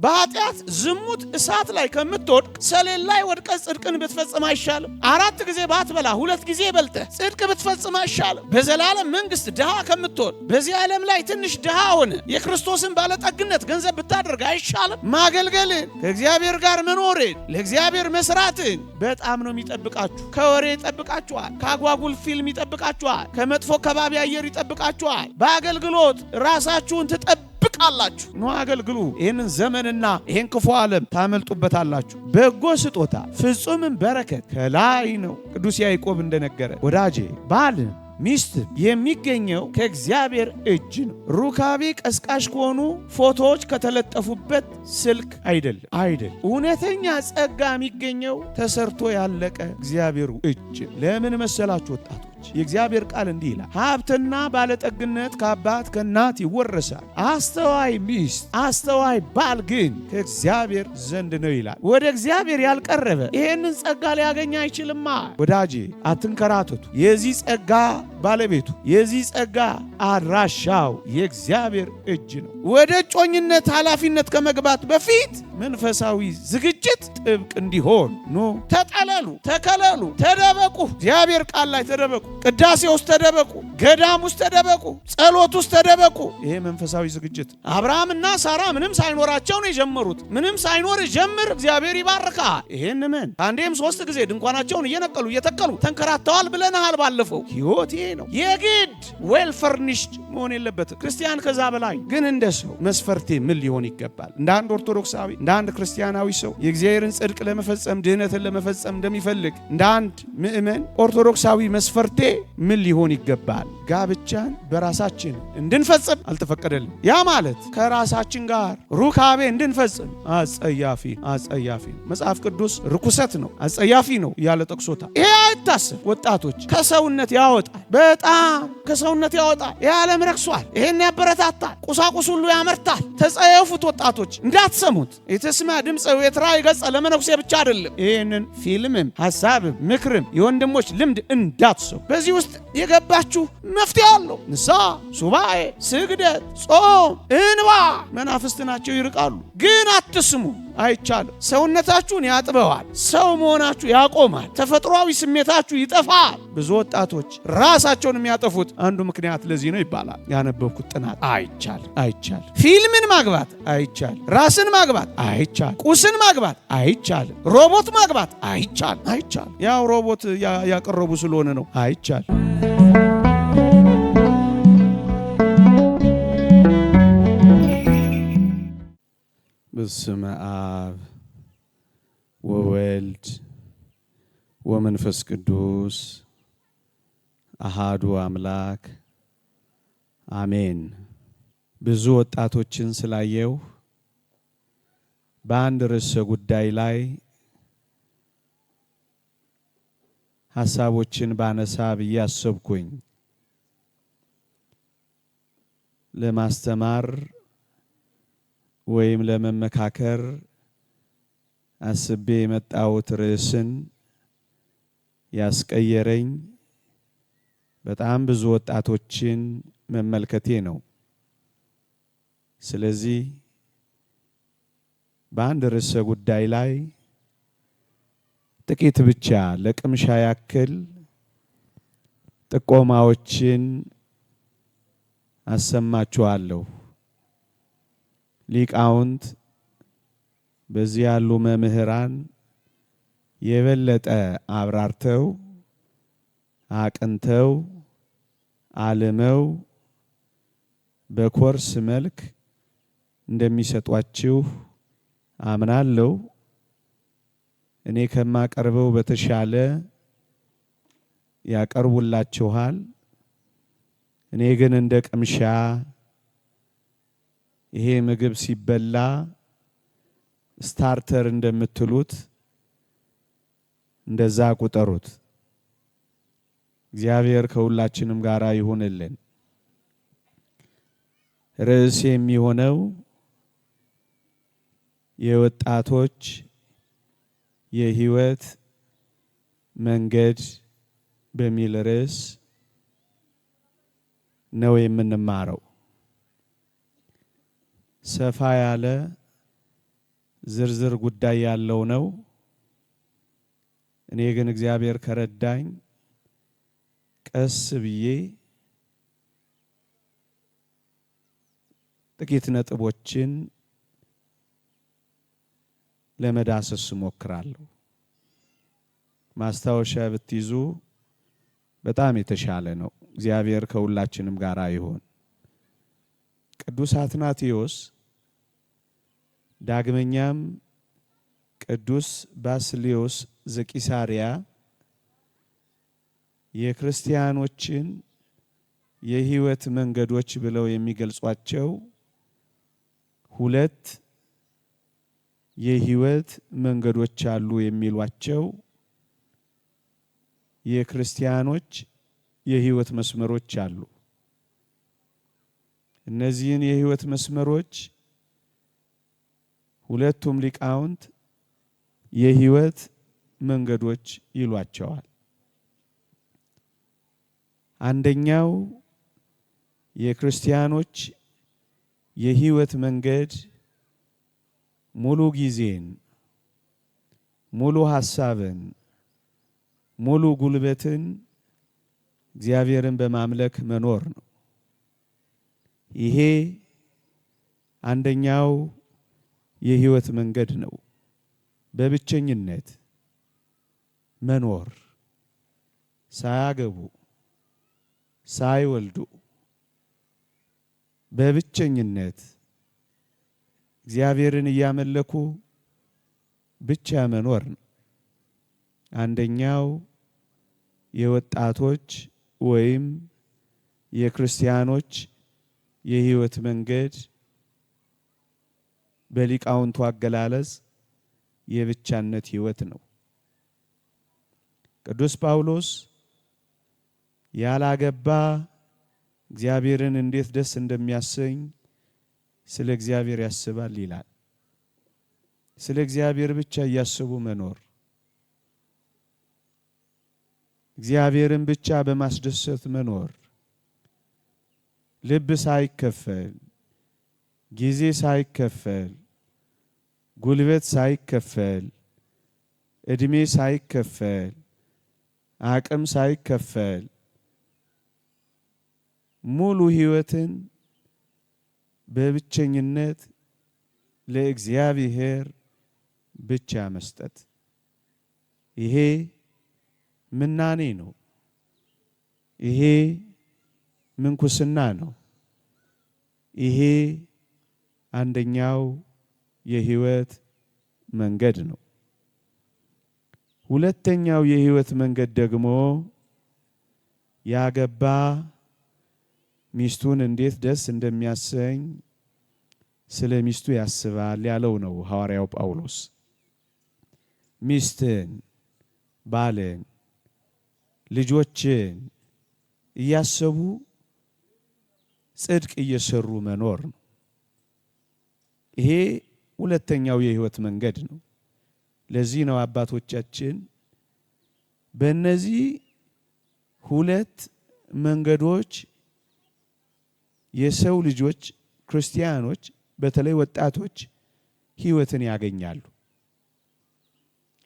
በኃጢአት ዝሙት እሳት ላይ ከምትወድቅ ሰሌን ላይ ወድቀህ ጽድቅን ብትፈጽም አይሻልም? 4 ጊዜ ባትበላ 2 ጊዜ በልተህ ጽድቅ ብትፈጽም አይሻልም? በዘላለም መንግስት ድሃ ከምትሆን በዚህ ዓለም ላይ ትንሽ ድሃ ሆነ የክርስቶስን ባለጠግነት ገንዘብ ብታደርግ አይሻልም? ማገልገልን፣ ከእግዚአብሔር ጋር መኖርን፣ ለእግዚአብሔር መስራትን በጣም ነው የሚጠብቃችሁ። ከወሬ ይጠብቃችኋል፣ ከአጓጉል ፊልም ይጠብቃችኋል፣ ከመጥፎ ከባቢ አየር ይጠብቃችኋል። በአገልግሎት ራሳችሁን ትጠብቃላችሁ። ኑ አገልግሉ። ይህንን ዘመንና ይህን ክፉ ዓለም ታመልጡበታላችሁ። በጎ ስጦታ ፍጹምም በረከት ከላይ ነው። ቅዱስ ያዕቆብ እንደነገረ ወዳጄ ባልም ሚስት የሚገኘው ከእግዚአብሔር እጅ ነው። ሩካቤ ቀስቃሽ ከሆኑ ፎቶዎች ከተለጠፉበት ስልክ አይደለም። እውነተኛ ጸጋ የሚገኘው ተሰርቶ ያለቀ እግዚአብሔር እጅ። ለምን መሰላችሁ ወጣቶች? የእግዚአብሔር ቃል እንዲህ ይላል፣ ሀብትና ባለጠግነት ከአባት ከእናት ይወረሳል፣ አስተዋይ ሚስት አስተዋይ ባል ግን ከእግዚአብሔር ዘንድ ነው ይላል። ወደ እግዚአብሔር ያልቀረበ ይሄንን ጸጋ ሊያገኝ አይችልማ። ወዳጄ አትንከራተቱ። የዚህ ጸጋ ባለቤቱ የዚህ ጸጋ አድራሻው የእግዚአብሔር እጅ ነው። ወደ ጮኝነት ኃላፊነት ከመግባት በፊት መንፈሳዊ ዝግጅት ጥብቅ እንዲሆን ኑ ተጠለሉ፣ ተከለሉ፣ ተደበቁ። እግዚአብሔር ቃል ላይ ተደበቁ። ቅዳሴ ውስጥ ተደበቁ። ገዳም ውስጥ ተደበቁ። ጸሎት ውስጥ ተደበቁ። ይሄ መንፈሳዊ ዝግጅት። አብርሃምና ሳራ ምንም ሳይኖራቸው ነው የጀመሩት። ምንም ሳይኖር ጀምር፣ እግዚአብሔር ይባርካል። ይሄን ምን አንዴም 3 ጊዜ ድንኳናቸውን እየነቀሉ እየተከሉ ተንከራተዋል ብለናል ባለፈው። ሕይወት ይሄ ነው። የግድ ዌል ፈርኒሽድ መሆን የለበትም። ክርስቲያን ከዛ በላይ ግን እንደ ሰው መስፈርቴ ምን ሊሆን ይገባል? እንደ አንድ ኦርቶዶክሳዊ እንደ አንድ ክርስቲያናዊ ሰው የእግዚአብሔርን ጽድቅ ለመፈጸም ድህነትን ለመፈጸም እንደሚፈልግ እንደ አንድ ምእመን ኦርቶዶክሳዊ መስፈርቴ ምን ሊሆን ይገባል? ጋብቻን በራሳችን እንድንፈጽም አልተፈቀደልን። ያ ማለት ከራሳችን ጋር ሩካቤ እንድንፈጽም አጸያፊ መጽሐፍ ቅዱስ ርኩሰት ነው አጸያፊ ነው እያለ ጠቅሶታል። ይሄ አይታሰብ። ወጣቶች ከሰውነት ያወጣል፣ በጣም ከሰውነት ያወጣል። የዓለም ረክሷል። ይሄን ያበረታታል፣ ቁሳቁስ ሁሉ ያመርታል። ተጸየፉት ወጣቶች፣ እንዳትሰሙት። የተስማ ድምፅ የትራይ ገጸ ለመነኩሴ ብቻ አይደለም። ይሄንን ፊልምም ሐሳብም ምክርም የወንድሞች ልምድ እንዳትሰሙ። በዚህ ውስጥ የገባችሁ መፍትሄ አለው። ንስሐ፣ ሱባኤ፣ ስግደት፣ ጾም፣ እንባ መናፍስት ናቸው፣ ይርቃሉ። ግን አትስሙ፣ አይቻልም። ሰውነታችሁን ያጥበዋል። ሰው መሆናችሁ ያቆማል። ተፈጥሯዊ ስሜታችሁ ይጠፋል። ብዙ ወጣቶች ራሳቸውን የሚያጠፉት አንዱ ምክንያት ለዚህ ነው ይባላል። ያነበብኩት ጥናት አይቻልም። ፊልምን ማግባት አይቻልም። ራስን ማግባት አይቻልም። ቁስን ማግባት አይቻልም። ሮቦት ማግባት አይቻልም። ያው ሮቦት ያቀረቡ ስለሆነ ነው። አይቻልም። በስመ አብ ወወልድ ወመንፈስ ቅዱስ አሃዱ አምላክ አሜን። ብዙ ወጣቶችን ስላየው በአንድ ርዕሰ ጉዳይ ላይ ሐሳቦችን ባነሳ ብዬ አሰብኩኝ። ለማስተማር ወይም ለመመካከር አስቤ የመጣሁት ርዕስን ያስቀየረኝ በጣም ብዙ ወጣቶችን መመልከቴ ነው። ስለዚህ በአንድ ርዕሰ ጉዳይ ላይ ጥቂት ብቻ ለቅምሻ ያክል ጥቆማዎችን አሰማችኋለሁ። ሊቃውንት በዚህ ያሉ መምህራን የበለጠ አብራርተው አቅንተው አልመው በኮርስ መልክ እንደሚሰጧችሁ አምናለሁ። እኔ ከማቀርበው በተሻለ ያቀርቡላችኋል። እኔ ግን እንደ ቅምሻ ይሄ ምግብ ሲበላ ስታርተር እንደምትሉት እንደዛ ቁጠሩት። እግዚአብሔር ከሁላችንም ጋር ይሁንልን። ርዕስ የሚሆነው የወጣቶች የህይወት መንገድ በሚል ርዕስ ነው የምንማረው። ሰፋ ያለ ዝርዝር ጉዳይ ያለው ነው። እኔ ግን እግዚአብሔር ከረዳኝ ቀስ ብዬ ጥቂት ነጥቦችን ለመዳሰስ እሞክራለሁ። ማስታወሻ ብትይዙ በጣም የተሻለ ነው። እግዚአብሔር ከሁላችንም ጋር ይሁን። ቅዱስ አትናቴዎስ ዳግመኛም ቅዱስ ባስልዮስ ዘቂሳርያ የክርስቲያኖችን የሕይወት መንገዶች ብለው የሚገልጿቸው ሁለት የሕይወት መንገዶች አሉ የሚሏቸው የክርስቲያኖች የሕይወት መስመሮች አሉ። እነዚህን የሕይወት መስመሮች ሁለቱም ሊቃውንት የሕይወት መንገዶች ይሏቸዋል። አንደኛው የክርስቲያኖች የሕይወት መንገድ ሙሉ ጊዜን፣ ሙሉ ሐሳብን፣ ሙሉ ጉልበትን እግዚአብሔርን በማምለክ መኖር ነው። ይሄ አንደኛው የሕይወት መንገድ ነው። በብቸኝነት መኖር፣ ሳያገቡ ሳይወልዱ በብቸኝነት እግዚአብሔርን እያመለኩ ብቻ መኖር ነው። አንደኛው የወጣቶች ወይም የክርስቲያኖች የሕይወት መንገድ በሊቃውንቱ አገላለጽ የብቻነት ሕይወት ነው። ቅዱስ ጳውሎስ ያላገባ እግዚአብሔርን እንዴት ደስ እንደሚያሰኝ ስለ እግዚአብሔር ያስባል ይላል። ስለ እግዚአብሔር ብቻ እያሰቡ መኖር፣ እግዚአብሔርን ብቻ በማስደሰት መኖር፣ ልብ ሳይከፈል፣ ጊዜ ሳይከፈል፣ ጉልበት ሳይከፈል፣ እድሜ ሳይከፈል፣ አቅም ሳይከፈል ሙሉ ሕይወትን በብቸኝነት ለእግዚአብሔር ብቻ መስጠት፣ ይሄ ምናኔ ነው። ይሄ ምንኩስና ነው። ይሄ አንደኛው የሕይወት መንገድ ነው። ሁለተኛው የሕይወት መንገድ ደግሞ ያገባ ሚስቱን እንዴት ደስ እንደሚያሰኝ ስለ ሚስቱ ያስባል ያለው ነው ሐዋርያው ጳውሎስ። ሚስትን፣ ባልን፣ ልጆችን እያሰቡ ጽድቅ እየሰሩ መኖር ነው። ይሄ ሁለተኛው የሕይወት መንገድ ነው። ለዚህ ነው አባቶቻችን በእነዚህ ሁለት መንገዶች የሰው ልጆች ክርስቲያኖች በተለይ ወጣቶች ሕይወትን ያገኛሉ።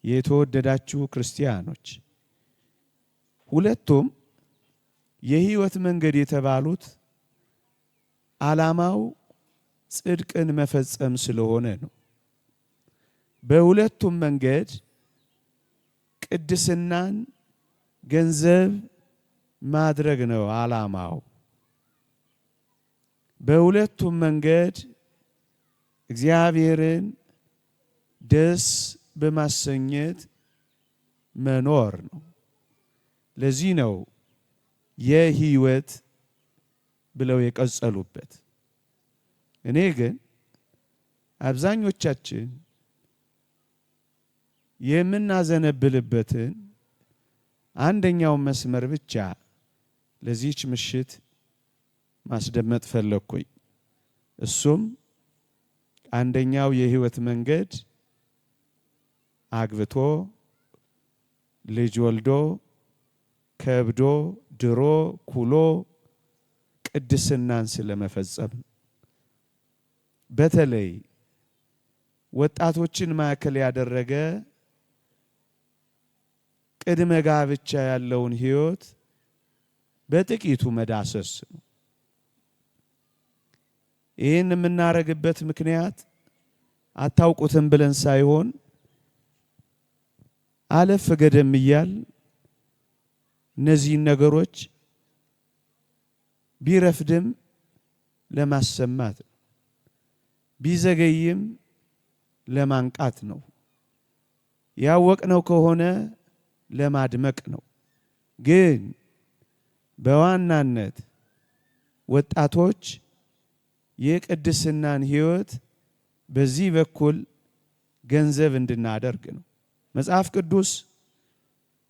የተወደዳችሁ ክርስቲያኖች ሁለቱም የሕይወት መንገድ የተባሉት ዓላማው ጽድቅን መፈጸም ስለሆነ ነው። በሁለቱም መንገድ ቅድስናን ገንዘብ ማድረግ ነው ዓላማው። በሁለቱም መንገድ እግዚአብሔርን ደስ በማሰኘት መኖር ነው። ለዚህ ነው የሕይወት ብለው የቀጸሉበት። እኔ ግን አብዛኞቻችን የምናዘነብልበትን አንደኛውን መስመር ብቻ ለዚህች ምሽት ማስደመጥ ፈለኩኝ። እሱም አንደኛው የሕይወት መንገድ አግብቶ ልጅ ወልዶ ከብዶ ድሮ ኩሎ ቅድስናን ስለመፈጸም፣ በተለይ ወጣቶችን ማዕከል ያደረገ ቅድመ ጋብቻ ያለውን ሕይወት በጥቂቱ መዳሰስ ነው። ይህን የምናረግበት ምክንያት አታውቁትም ብለን ሳይሆን አለፍ ገደም እያል እነዚህን ነገሮች ቢረፍድም ለማሰማት ነው፣ ቢዘገይም ለማንቃት ነው፣ ያወቅነው ከሆነ ለማድመቅ ነው። ግን በዋናነት ወጣቶች የቅድስናን ሕይወት በዚህ በኩል ገንዘብ እንድናደርግ ነው። መጽሐፍ ቅዱስ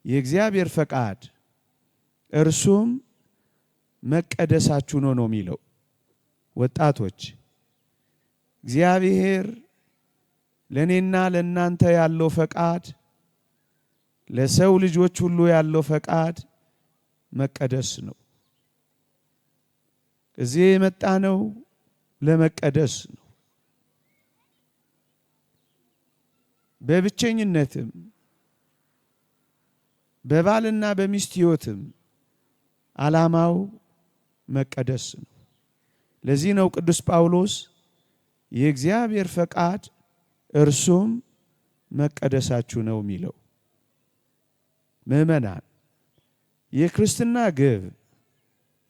የእግዚአብሔር ፈቃድ እርሱም መቀደሳችሁ ነው የሚለው። ወጣቶች እግዚአብሔር ለኔና ለናንተ ያለው ፈቃድ፣ ለሰው ልጆች ሁሉ ያለው ፈቃድ መቀደስ ነው። እዚህ የመጣ ነው ለመቀደስ ነው። በብቸኝነትም በባልና በሚስት ሕይወትም ዓላማው መቀደስ ነው። ለዚህ ነው ቅዱስ ጳውሎስ የእግዚአብሔር ፈቃድ እርሱም መቀደሳችሁ ነው የሚለው። ምእመናን የክርስትና ግብ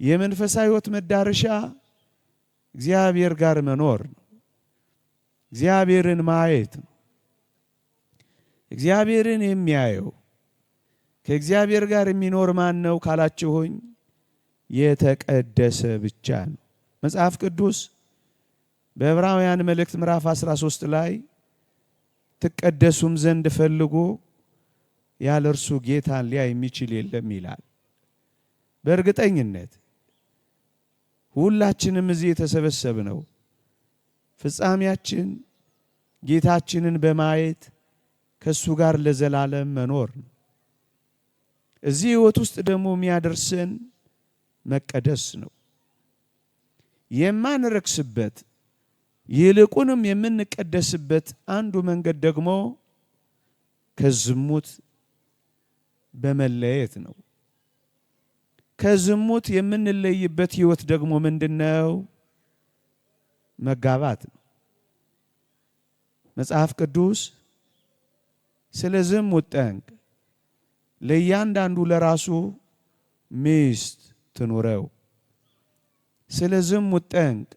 የመንፈሳዊ ሕይወት መዳረሻ እግዚአብሔር ጋር መኖር ነው። እግዚአብሔርን ማየት ነው። እግዚአብሔርን የሚያየው ከእግዚአብሔር ጋር የሚኖር ማን ነው ካላችሁኝ፣ የተቀደሰ ብቻ ነው። መጽሐፍ ቅዱስ በዕብራውያን መልእክት ምዕራፍ 13 ላይ ትቀደሱም ዘንድ ፈልጉ ያለ እርሱ ጌታን ሊያይ የሚችል የለም ይላል። በእርግጠኝነት ሁላችንም እዚህ የተሰበሰብነው ፍጻሜያችን ጌታችንን በማየት ከሱ ጋር ለዘላለም መኖር ነው። እዚህ ሕይወት ውስጥ ደግሞ የሚያደርሰን መቀደስ ነው። የማንረክስበት ይልቁንም የምንቀደስበት አንዱ መንገድ ደግሞ ከዝሙት በመለየት ነው። ከዝሙት የምንለይበት ሕይወት ደግሞ ምንድነው? መጋባት ነው። መጽሐፍ ቅዱስ ስለ ዝሙት ጠንቅ ለእያንዳንዱ ለራሱ ሚስት ትኑረው፣ ስለ ዝሙት ጠንቅ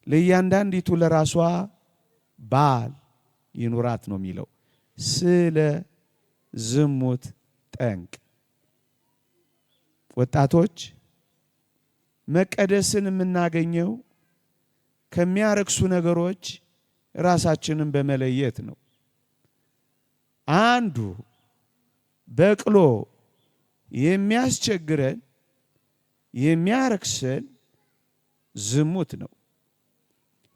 ለእያንዳንዲቱ ለራሷ ባል ይኑራት ነው የሚለው። ስለ ዝሙት ጠንቅ ወጣቶች መቀደስን የምናገኘው ከሚያረክሱ ነገሮች ራሳችንን በመለየት ነው። አንዱ በቅሎ የሚያስቸግረን የሚያረክሰን ዝሙት ነው።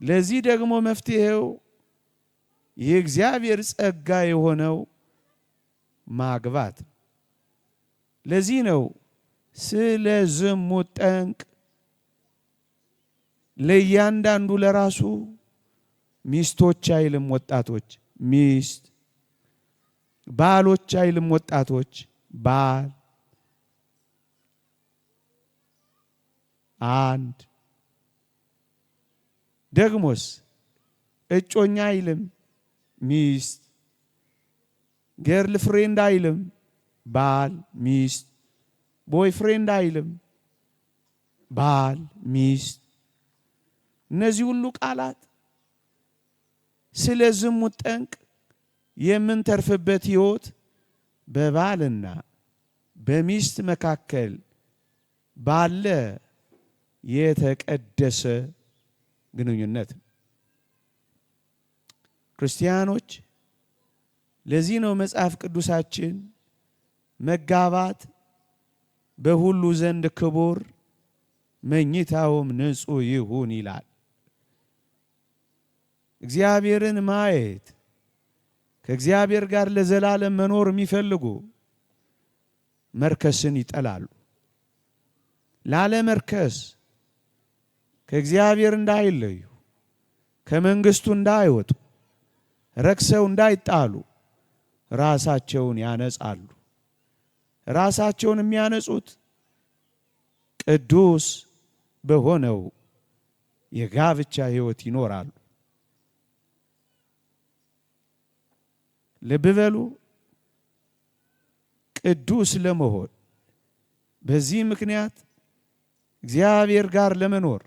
ለዚህ ደግሞ መፍትሄው የእግዚአብሔር ጸጋ የሆነው ማግባት። ለዚህ ነው ስለ ዝሙት ጠንቅ ለእያንዳንዱ ለራሱ ሚስቶች አይልም ወጣቶች ሚስት፣ ባሎች አይልም ወጣቶች ባል፣ አንድ ደግሞስ እጮኛ አይልም ሚስት፣ ገርል ፍሬንድ አይልም ባል ሚስት፣ ቦይ ፍሬንድ አይልም ባል ሚስት። እነዚህ ሁሉ ቃላት ስለ ዝሙት ጠንቅ የምንተርፍበት ሕይወት በባልና በሚስት መካከል ባለ የተቀደሰ ግንኙነት ክርስቲያኖች። ለዚህ ነው መጽሐፍ ቅዱሳችን መጋባት በሁሉ ዘንድ ክቡር መኝታውም ንጹሕ ይሁን ይላል። እግዚአብሔርን ማየት ከእግዚአብሔር ጋር ለዘላለም መኖር የሚፈልጉ መርከስን ይጠላሉ። ላለመርከስ ከእግዚአብሔር እንዳይለዩ ከመንግስቱ እንዳይወጡ ረክሰው እንዳይጣሉ ራሳቸውን ያነጻሉ። ራሳቸውን የሚያነጹት ቅዱስ በሆነው የጋብቻ ሕይወት ይኖራሉ። ልብ በሉ፣ ቅዱስ ለመሆን በዚህ ምክንያት እግዚአብሔር ጋር ለመኖር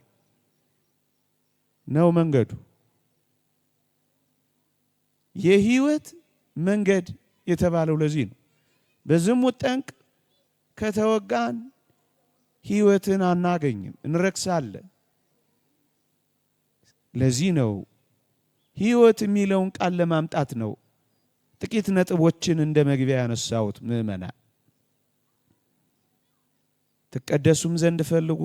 ነው መንገዱ። የሕይወት መንገድ የተባለው ለዚህ ነው። በዝሙት ጠንቅ ከተወጋን ሕይወትን አናገኝም፣ እንረክሳለን። ለዚህ ነው ሕይወት የሚለውን ቃል ለማምጣት ነው ጥቂት ነጥቦችን እንደ መግቢያ ያነሳሁት። ምእመናን ትቀደሱም ዘንድ ፈልጉ፣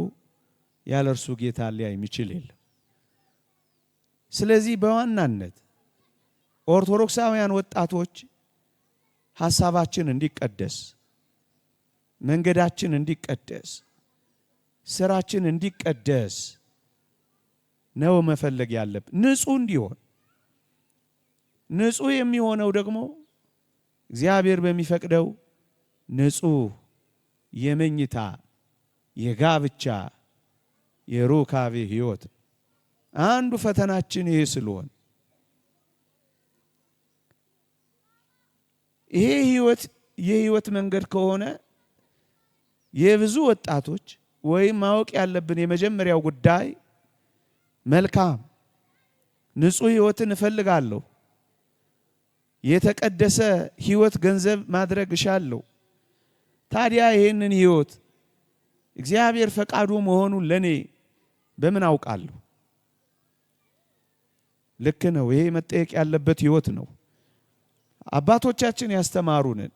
ያለ እርሱ ጌታ ሊያይ የሚችል የለም። ስለዚህ በዋናነት ኦርቶዶክሳውያን ወጣቶች ሐሳባችን እንዲቀደስ፣ መንገዳችን እንዲቀደስ፣ ስራችን እንዲቀደስ ነው መፈለግ ያለብን። ንጹህ እንዲሆን፣ ንጹህ የሚሆነው ደግሞ እግዚአብሔር በሚፈቅደው ንጹህ የመኝታ የጋብቻ የሩካቤ ሕይወት አንዱ ፈተናችን ይሄ ስለሆነ ይሄ ሕይወት የሕይወት መንገድ ከሆነ የብዙ ወጣቶች ወይም ማወቅ ያለብን የመጀመሪያው ጉዳይ መልካም ንጹህ ሕይወትን እፈልጋለሁ፣ የተቀደሰ ሕይወት ገንዘብ ማድረግ እሻለሁ። ታዲያ ይሄንን ሕይወት እግዚአብሔር ፈቃዱ መሆኑን ለኔ በምን አውቃለሁ? ልክ ነው። ይሄ መጠየቅ ያለበት ሕይወት ነው። አባቶቻችን ያስተማሩንን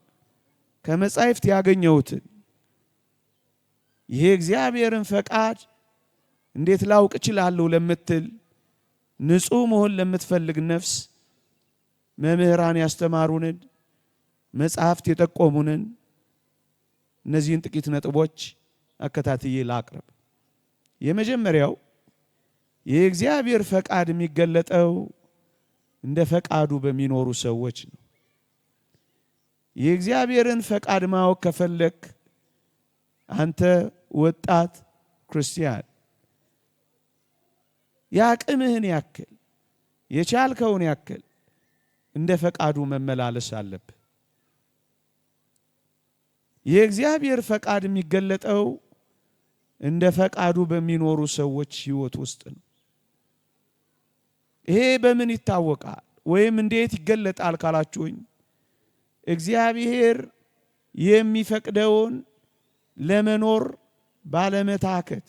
ከመጻሕፍት ያገኘሁትን ይሄ እግዚአብሔርን ፈቃድ እንዴት ላውቅ እችላለሁ ለምትል ንጹህ መሆን ለምትፈልግ ነፍስ መምህራን ያስተማሩንን መጻሕፍት የጠቆሙንን እነዚህን ጥቂት ነጥቦች አከታትዬ ላቅርብ። የመጀመሪያው የእግዚአብሔር ፈቃድ የሚገለጠው እንደ ፈቃዱ በሚኖሩ ሰዎች ነው። የእግዚአብሔርን ፈቃድ ማወቅ ከፈለክ አንተ ወጣት ክርስቲያን ያቅምህን ያክል የቻልከውን ያክል እንደ ፈቃዱ መመላለስ አለብህ። የእግዚአብሔር ፈቃድ የሚገለጠው እንደ ፈቃዱ በሚኖሩ ሰዎች ሕይወት ውስጥ ነው። ይሄ በምን ይታወቃል ወይም እንዴት ይገለጣል ካላችሁኝ፣ እግዚአብሔር የሚፈቅደውን ለመኖር ባለመታከት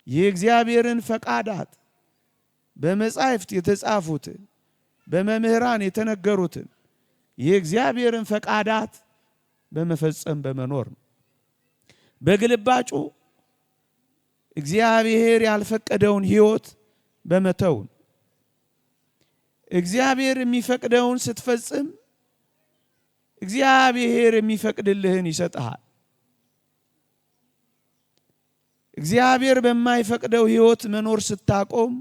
የእግዚአብሔርን ፈቃዳት በመጻሕፍት የተጻፉትን በመምህራን የተነገሩትን የእግዚአብሔርን ፈቃዳት በመፈጸም በመኖር ነው። በግልባጩ እግዚአብሔር ያልፈቀደውን ሕይወት በመተው ነው። እግዚአብሔር የሚፈቅደውን ስትፈጽም እግዚአብሔር የሚፈቅድልህን ይሰጥሃል። እግዚአብሔር በማይፈቅደው ሕይወት መኖር ስታቆም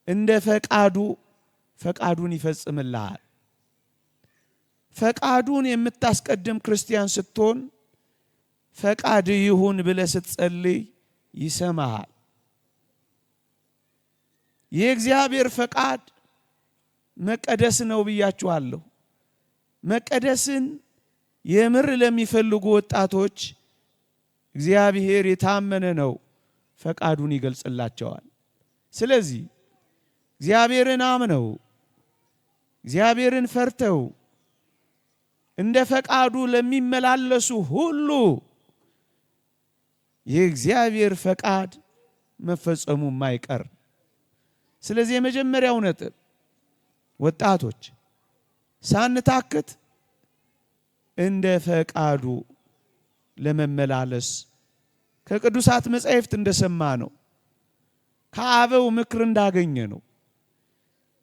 እንደ ፈቃዱን ይፈጽምልሃል። ፈቃዱን የምታስቀድም ክርስቲያን ስትሆን ፈቃድ ይሁን ብለህ ስትጸልይ ይሰማሃል። የእግዚአብሔር ፈቃድ መቀደስ ነው ብያችኋለሁ። መቀደስን የምር ለሚፈልጉ ወጣቶች እግዚአብሔር የታመነ ነው፣ ፈቃዱን ይገልጽላቸዋል። ስለዚህ እግዚአብሔርን አምነው እግዚአብሔርን ፈርተው እንደ ፈቃዱ ለሚመላለሱ ሁሉ የእግዚአብሔር ፈቃድ መፈጸሙ የማይቀር። ስለዚህ የመጀመሪያው ነጥብ ወጣቶች ሳንታክት እንደ ፈቃዱ ለመመላለስ ከቅዱሳት መጻሕፍት እንደሰማ ነው፣ ከአበው ምክር እንዳገኘ ነው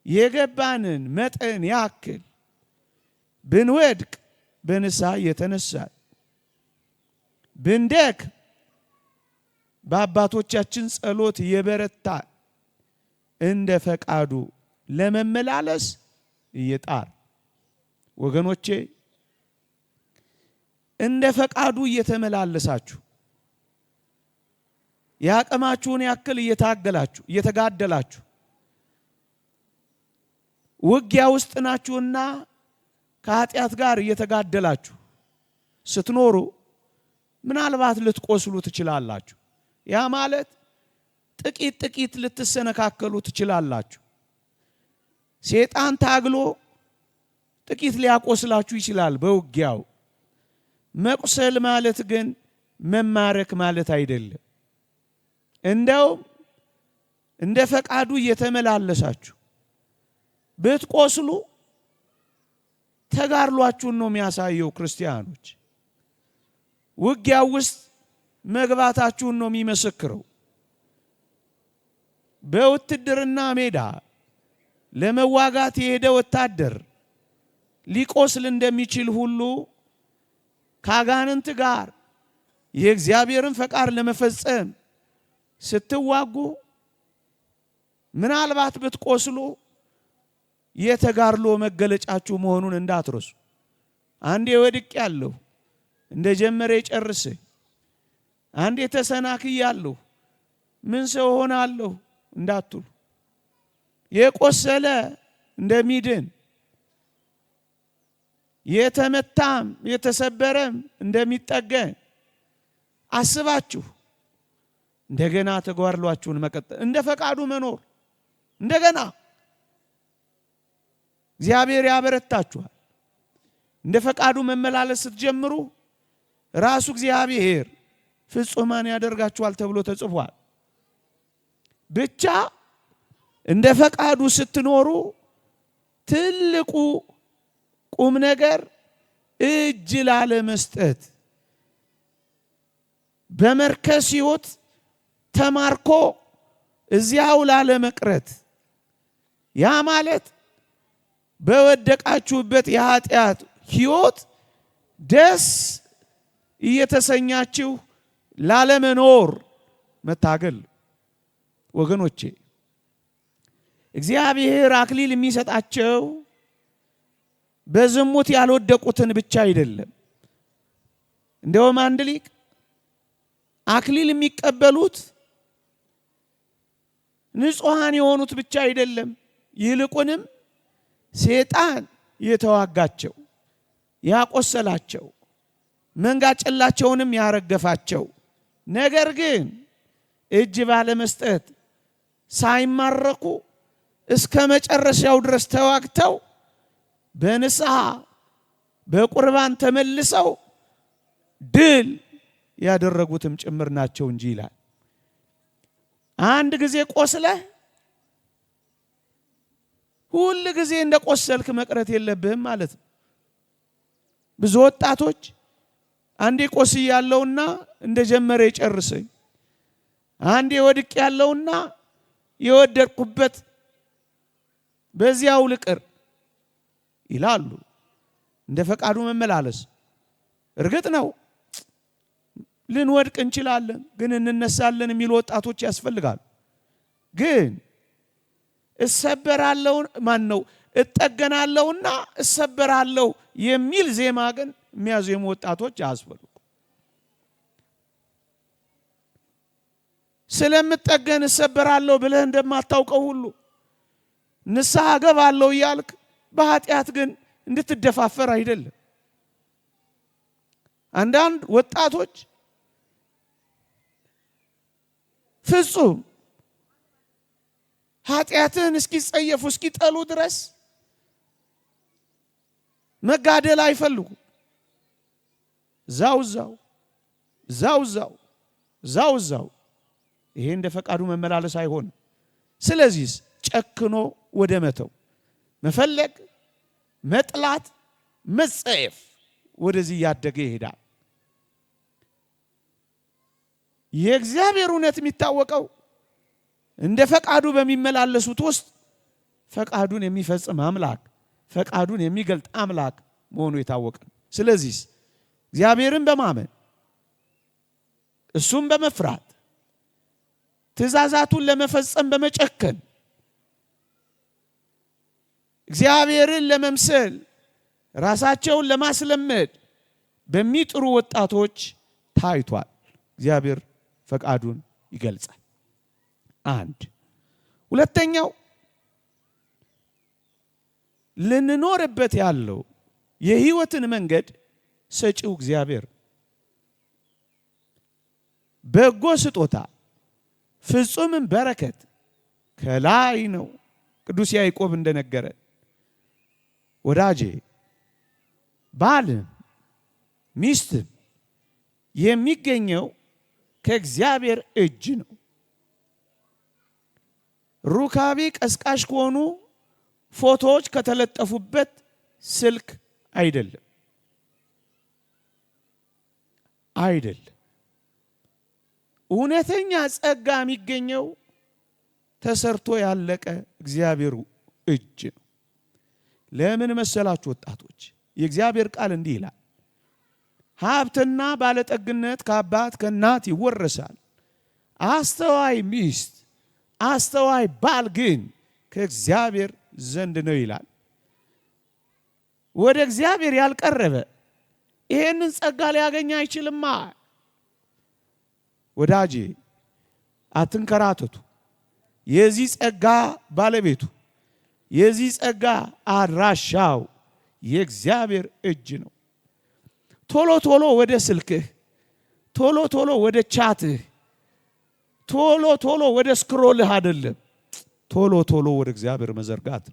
የገባንን መጠን ያክል ብንወድቅ በንስሐ የተነሳን ብንደክ በአባቶቻችን ጸሎት የበረታን እንደ ፈቃዱ ለመመላለስ እየጣር ወገኖቼ እንደ ፈቃዱ እየተመላለሳችሁ ያቀማችሁን ያክል እየታገላችሁ እየተጋደላችሁ ውጊያ ውስጥ ናችሁና ከኃጢአት ጋር እየተጋደላችሁ ስትኖሩ ምናልባት ልትቆስሉ ትችላላችሁ። ያ ማለት ጥቂት ልትሰነካከሉ ትችላላችሁ። ሰይጣን ታግሎ ጥቂት ሊያቆስላችሁ ይችላል በውጊያው። መቁሰል ማለት ግን መማረክ ማለት አይደለም። እንደው እንደ ፈቃዱ እየተመላለሳችሁ ብትቆስሉ ተጋድሏችሁን ነው የሚያሳየው። ክርስቲያኖች ውጊያው ውስጥ መግባታችሁን ነው የሚመሰክረው። በውትድርና ሜዳ ለመዋጋት የሄደ ወታደር ሊቆስል እንደሚችል ሁሉ ከአጋንንት ጋር የእግዚአብሔርን ፈቃድ ለመፈጸም ስትዋጉ ምናልባት ብትቆስሉ የተጋድሎ መገለጫችሁ መሆኑን እንዳትረሱ። አንዴ ወድቅ ያለሁ እንደጀመረ ይጨርስ፣ አንዴ ተሰናክያለሁ ምን ሰው ሆናለሁ እንዳትሉ። የቆሰለ እንደሚድን የተመታም የተሰበረም እንደሚጠገን አስባችሁ እንደገና ተጓድሏችሁን መቀጠል፣ እንደ ፈቃዱ መኖር። እንደገና እግዚአብሔር ያበረታችኋል። እንደ ፈቃዱ መመላለስ ስትጀምሩ ራሱ እግዚአብሔር ፍጹማን ያደርጋችኋል ተብሎ ተጽፏል። ብቻ እንደ ፈቃዱ ስትኖሩ ትልቁ ቁም ነገር እጅ ላለ መስጠት፣ በመርከስ ሕይወት ተማርኮ እዚያው ላለ መቅረት። ያ ማለት በወደቃችሁበት የኃጢአት ሕይወት ደስ እየተሰኛችሁ ላለመኖር መታገል። ወገኖቼ እግዚአብሔር አክሊል የሚሰጣቸው በዝሙት ያልወደቁትን ብቻ አይደለም። እንደውም አንድ ሊቅ አክሊል የሚቀበሉት ንጹሃን የሆኑት ብቻ አይደለም፣ ይልቁንም ሰይጣን የተዋጋቸው ያቆሰላቸው መንጋጨላቸውንም ያረገፋቸው፣ ነገር ግን እጅ ባለመስጠት ሳይማረኩ እስከ መጨረሻው ድረስ ተዋግተው በንስሐ በቁርባን ተመልሰው ድል ያደረጉትም ጭምር ናቸው እንጂ ይላል። አንድ ጊዜ ቆስለህ ሁል ጊዜ እንደቆሰልክ መቅረት የለብህም ማለት ነው። ብዙ ወጣቶች አንዴ ቆስያለሁና እንደጀመረ ይጨርሰኝ፣ አንዴ ወድቅ ያለውና የወደቅኩበት በዚያው ልቅር ይላሉ። እንደ ፈቃዱ መመላለስ እርግጥ ነው ልንወድቅ እንችላለን፣ ግን እንነሳለን የሚሉ ወጣቶች ያስፈልጋሉ። ግን እሰበራለሁ እጠገናለሁና እሰበራለሁ የሚል ዜማ ግን የሚያዜሙ ወጣቶች ያስፈልጉ። ስለምጠገን እሰበራለሁ ብለህ እንደማታውቀው ሁሉ ንስሐ ገባለሁ እያልክ በኃጢአት ግን እንድትደፋፈር አይደለም። አንዳንድ ወጣቶች ፍጹም ኃጢአትን እስኪጸየፉ እስኪጠሉ ድረስ መጋደል አይፈልጉ። ዛው ይሄ እንደ ፈቃዱ መመላለስ አይሆንም። ስለዚህ ጨክኖ ወደ መተው መፈለግ፣ መጥላት፣ መጸየፍ ወደዚህ ያደገ ይሄዳል። የእግዚአብሔር እውነት የሚታወቀው እንደ ፈቃዱ በሚመላለሱት ውስጥ ፈቃዱን የሚፈጽም አምላክ፣ ፈቃዱን የሚገልጥ አምላክ መሆኑ የታወቀ ነው። ስለዚህ እግዚአብሔርን በማመን እሱም በመፍራት ትእዛዛቱን ለመፈጸም በመጨከን እግዚአብሔርን ለመምሰል ራሳቸውን ለማስለመድ በሚጥሩ ወጣቶች ታይቷል። እግዚአብሔር ፈቃዱን ይገልጻል። አንድ ሁለተኛው ልንኖርበት ያለው የህይወትን መንገድ ሰጪው እግዚአብሔር በጎ ስጦታ ፍጹምም በረከት ከላይ ነው። ቅዱስ ያዕቆብ እንደነገረ ወዳጄ ባልም ሚስትም የሚገኘው ከእግዚአብሔር እጅ ነው። ሩካቤ ቀስቃሽ ከሆኑ ፎቶዎች ከተለጠፉበት ስልክ አይደለም። እውነተኛ ጸጋ የሚገኘው ተሰርቶ ያለቀ እግዚአብሔር እጅ ነው። ለምን መሰላችሁ ወጣቶች? የእግዚአብሔር ቃል እንዲህ ይላል፣ ሀብትና ባለጠግነት ከአባት ከእናት ይወረሳል፣ አስተዋይ ሚስት አስተዋይ ባል ግን ከእግዚአብሔር ዘንድ ነው ይላል። ወደ እግዚአብሔር ያልቀረበ ይሄንን ጸጋ ሊያገኝ አይችልማ። ወዳጄ አትንከራተቱ። የዚህ ጸጋ ባለቤቱ የዚህ ጸጋ አድራሻው የእግዚአብሔር እጅ ነው። ቶሎ ቶሎ ወደ ስልክህ፣ ቶሎ ቶሎ ወደ ቻትህ፣ ቶሎ ቶሎ ወደ ስክሮልህ አይደለም፣ ቶሎ ቶሎ ወደ እግዚአብሔር መዘርጋት።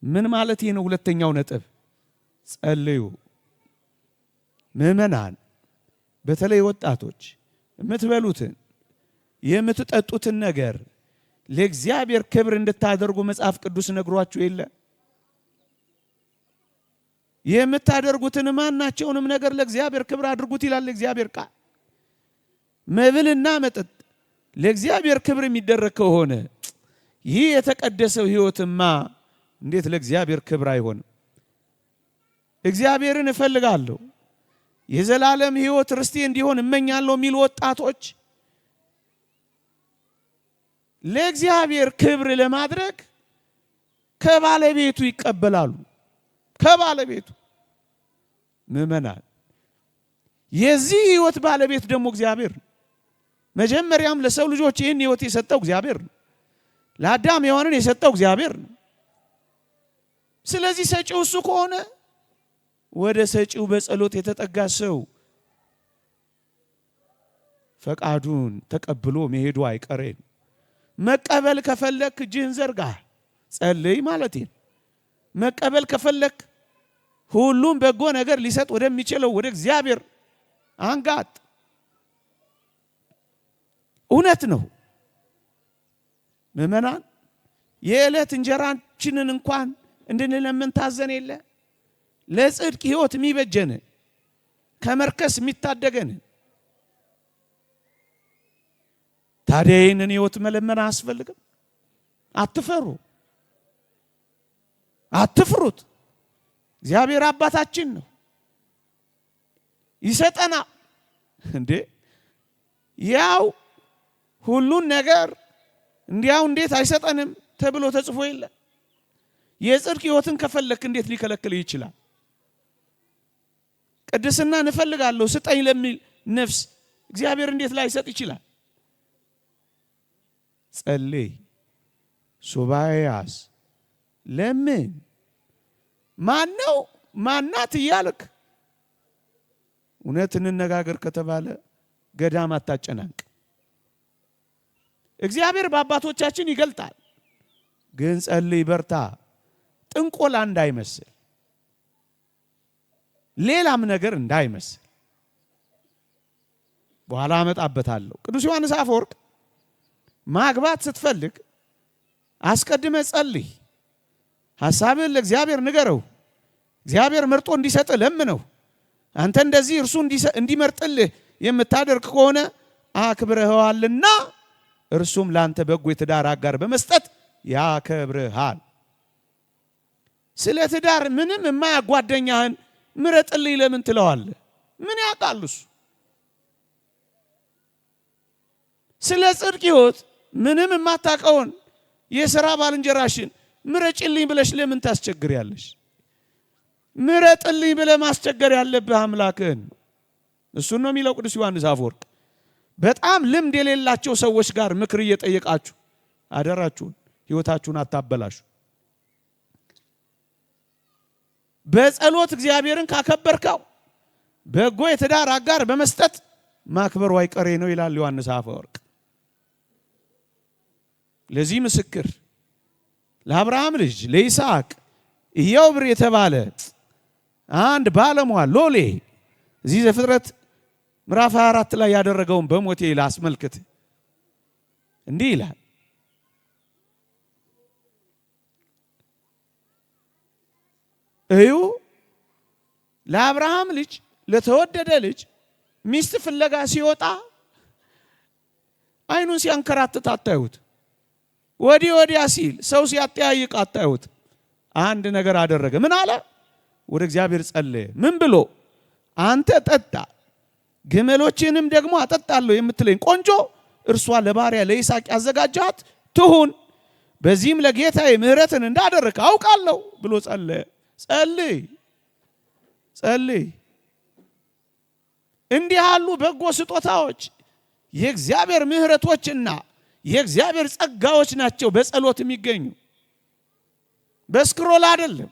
ምን ማለት ነው? ሁለተኛው ነጥብ ጸልዩ። ምዕመናን በተለይ ወጣቶች የምትበሉትን የምትጠጡትን ነገር ለእግዚአብሔር ክብር እንድታደርጉ መጽሐፍ ቅዱስ ነግሯችሁ የለ? የምታደርጉትን ማናቸውንም ነገር ለእግዚአብሔር ክብር አድርጉት ይላል እግዚአብሔር ቃል። መብልና መጠጥ ለእግዚአብሔር ክብር የሚደረግ ከሆነ ይህ የተቀደሰው ሕይወትማ እንዴት ለእግዚአብሔር ክብር አይሆንም? እግዚአብሔርን እፈልጋለሁ የዘላለም ሕይወት ርስቴ እንዲሆን እመኛለሁ የሚሉ ወጣቶች ለእግዚአብሔር ክብር ለማድረግ ከባለቤቱ ይቀበላሉ። ከባለቤቱ ምዕመናን፣ የዚህ ሕይወት ባለቤት ደግሞ እግዚአብሔር ነው። መጀመሪያም ለሰው ልጆች ይህን ሕይወት የሰጠው እግዚአብሔር ነው። ለአዳም ሔዋንን የሰጠው እግዚአብሔር ነው። ስለዚህ ሰጪው እሱ ከሆነ ወደ ሰጪው በጸሎት የተጠጋ ሰው ፈቃዱን ተቀብሎ መሄዱ አይቀሬ ነው። መቀበል ከፈለክ እጅህን ዘርጋ፣ ጸልይ ማለት ነው። መቀበል ከፈለክ ሁሉም በጎ ነገር ሊሰጥ ወደሚችለው ወደ እግዚአብሔር አንጋጥ። እውነት ነው ምዕመናን፣ የዕለት እንጀራችንን እንኳን እንድንለምን ታዘን የለ? ለጽድቅ ሕይወት የሚበጀን ከመርከስ የሚታደገን ታዲያ ይህንን ሕይወት መለመን አያስፈልግም? አትፈሩ፣ አትፍሩት። እግዚአብሔር አባታችን ነው፣ ይሰጠና እንዴ ያው ሁሉን ነገር እንዲያው እንዴት አይሰጠንም ተብሎ ተጽፎ የለ? የጽድቅ ሕይወትን ከፈለክ እንዴት ሊከለክል ይችላል? ቅድስና እንፈልጋለሁ ስጠኝ ለሚል ነፍስ እግዚአብሔር እንዴት ላይሰጥ ይችላል? ጸልይ፣ ሱባኤ ያዝ፣ ለምን ማነው ማናት እያልክ እውነት እንነጋገር ከተባለ ገዳም አታጨናንቅ። እግዚአብሔር በአባቶቻችን ይገልጣል፣ ግን ጸልይ፣ በርታ። ጥንቆላ እንዳይመስል፣ ሌላም ነገር እንዳይመስል በኋላ አመጣበታለሁ። ቅዱስ ዮሐንስ አፈወርቅ ማግባት ስትፈልግ አስቀድመ ጸልይ፣ ሐሳብህን ለእግዚአብሔር ንገረው፣ እግዚአብሔር መርጦ እንዲሰጥ ለምነው። አንተ እንደዚህ እርሱ እንዲመርጥልህ የምታደርግ ከሆነ አክብረኸዋልና እርሱም ላንተ በጎ የትዳር አጋር በመስጠት ያከብርሃል። ስለ ትዳር ምንም የማያጓደኛህን ምረጥልኝ ለምን ትለዋለህ? ምን ያውቃል እሱ? ስለ ጽድቅ ሕይወት ምንም የማታውቀውን የሥራ ባልንጀራሽን ምረጭልኝ ብለሽ ለምን ታስቸግሪያለሽ? ምረጥልኝ ብለህ ማስቸገር ያለብህ አምላክን። እሱን ነው የሚለው ቅዱስ ዮሐንስ አፈወርቅ። በጣም ልምድ የሌላቸው ሰዎች ጋር ምክር እየጠየቃችሁ አደራችሁን ሕይወታችሁን አታበላሹ። በጸሎት እግዚአብሔርን ካከበርከው በጎ የትዳር አጋር በመስጠት ማክበሩ አይቀሬ ነው ይላል ዮሐንስ አፈወርቅ። ለዚህ ምስክር ለአብርሃም ልጅ ለይስሐቅ ኢዮብር የተባለ አንድ ባለሟል ሎሌ እዚህ ዘፍጥረት ምዕራፍ 24 ላይ ያደረገውን በሞቴ ላስመልክት። እንዲህ ይላል፣ እዩ ለአብርሃም ልጅ ለተወደደ ልጅ ሚስት ፍለጋ ሲወጣ አይኑን ሲያንከራትት አታዩት። ወዲህ ወዲያ ሲል ሰው ሲያጠያይቅ አታዩት። አንድ ነገር አደረገ። ምን አለ? ወደ እግዚአብሔር ጸለየ። ምን ብሎ? አንተ ጠጣ ግመሎችንም ደግሞ አጠጣለሁ የምትለኝ ቆንጆ እርሷ ለባሪያ ለይስሐቅ ያዘጋጃት ትሁን፣ በዚህም ለጌታዬ ምሕረትን እንዳደረክ አውቃለሁ ብሎ ጸለየ። ጸልይ። እንዲህ ያሉ በጎ ስጦታዎች የእግዚአብሔር ምሕረቶችና የእግዚአብሔር ጸጋዎች ናቸው በጸሎት የሚገኙ፣ በስክሮል አይደለም።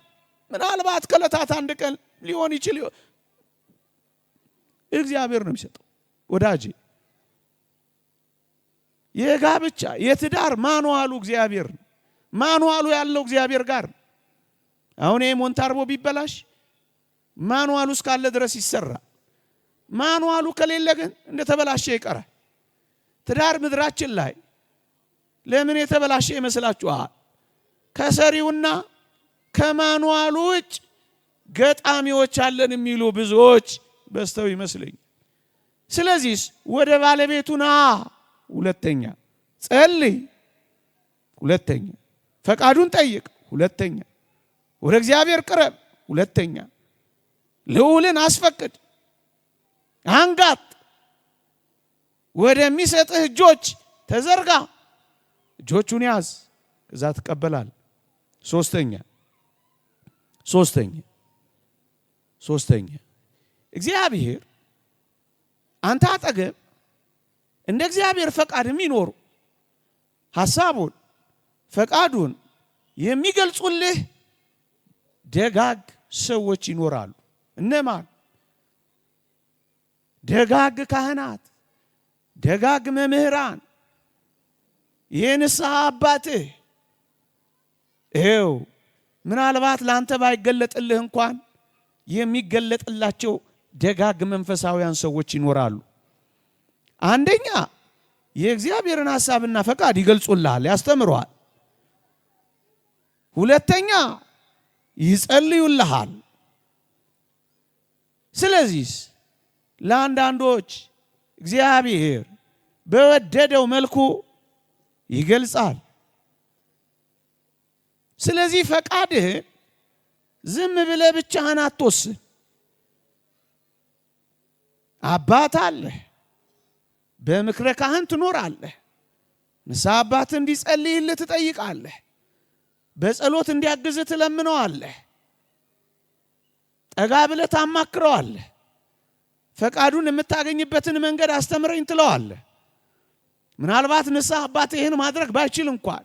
ምናልባት ከዕለታት አንድ ቀን ሊሆን ይችል፣ እግዚአብሔር ነው የሚሰጠው። ወዳጄ የጋብቻ የትዳር ማኑዋሉ እግዚአብሔር ነው። ማኑዋሉ ያለው እግዚአብሔር ጋር። አሁን ይሄ ሞንታርቦ ቢበላሽ ማኑዋሉ እስካለ ድረስ ይሰራል። ማኑዋሉ ከሌለ ግን እንደተበላሸ ይቀራል። ትዳር ምድራችን ላይ ለምን የተበላሸ ይመስላችኋል? ከሰሪውና ከማኑዋሉ ውጭ ገጣሚዎች አለን የሚሉ ብዙዎች በስተው ይመስለኝ። ስለዚህ ወደ ባለቤቱና ሁለተኛ ጸልይ፣ ሁለተኛ ፈቃዱን ጠይቅ፣ ሁለተኛ ወደ እግዚአብሔር ቅረብ፣ ሁለተኛ ልዑልን አስፈቅድ፣ አንጋጥ፣ ወደሚሰጥህ እጆች ተዘርጋ፣ እጆቹን ያዝ፣ ከዛ ትቀበላል። ሶስተኛ እግዚአብሔር አንተ አጠገብ እንደ እግዚአብሔር ፈቃድ የሚኖሩ ሐሳቡን ፈቃዱን የሚገልጹልህ ደጋግ ሰዎች ይኖራሉ። እነማን? ደጋግ ካህናት፣ ደጋግ መምህራን፣ የንስሐ አባትህ። ይኸው ምናልባት ለአንተ ባይገለጥልህ እንኳን የሚገለጥላቸው ደጋግ መንፈሳውያን ሰዎች ይኖራሉ። አንደኛ የእግዚአብሔርን ሐሳብና ፈቃድ ይገልጹልሃል፣ ያስተምሩሃል። ሁለተኛ ይጸልዩልሃል። ስለዚህ ለአንዳንዶች እግዚአብሔር በወደደው መልኩ ይገልጻል። ስለዚህ ፈቃድህን ዝም ብለህ ብቻህን አትወስን። አባት አለህ፣ በምክረ ካህን ትኖራለህ። ንስሐ አባት እንዲጸልይልህ ትጠይቃለህ። በጸሎት እንዲያግዝህ ትለምነዋለህ። ጠጋ ብለህ ታማክረዋለህ። ፈቃዱን የምታገኝበትን መንገድ አስተምረኝ ትለዋለህ። ምናልባት ንስሐ አባት ይህን ማድረግ ባይችል እንኳን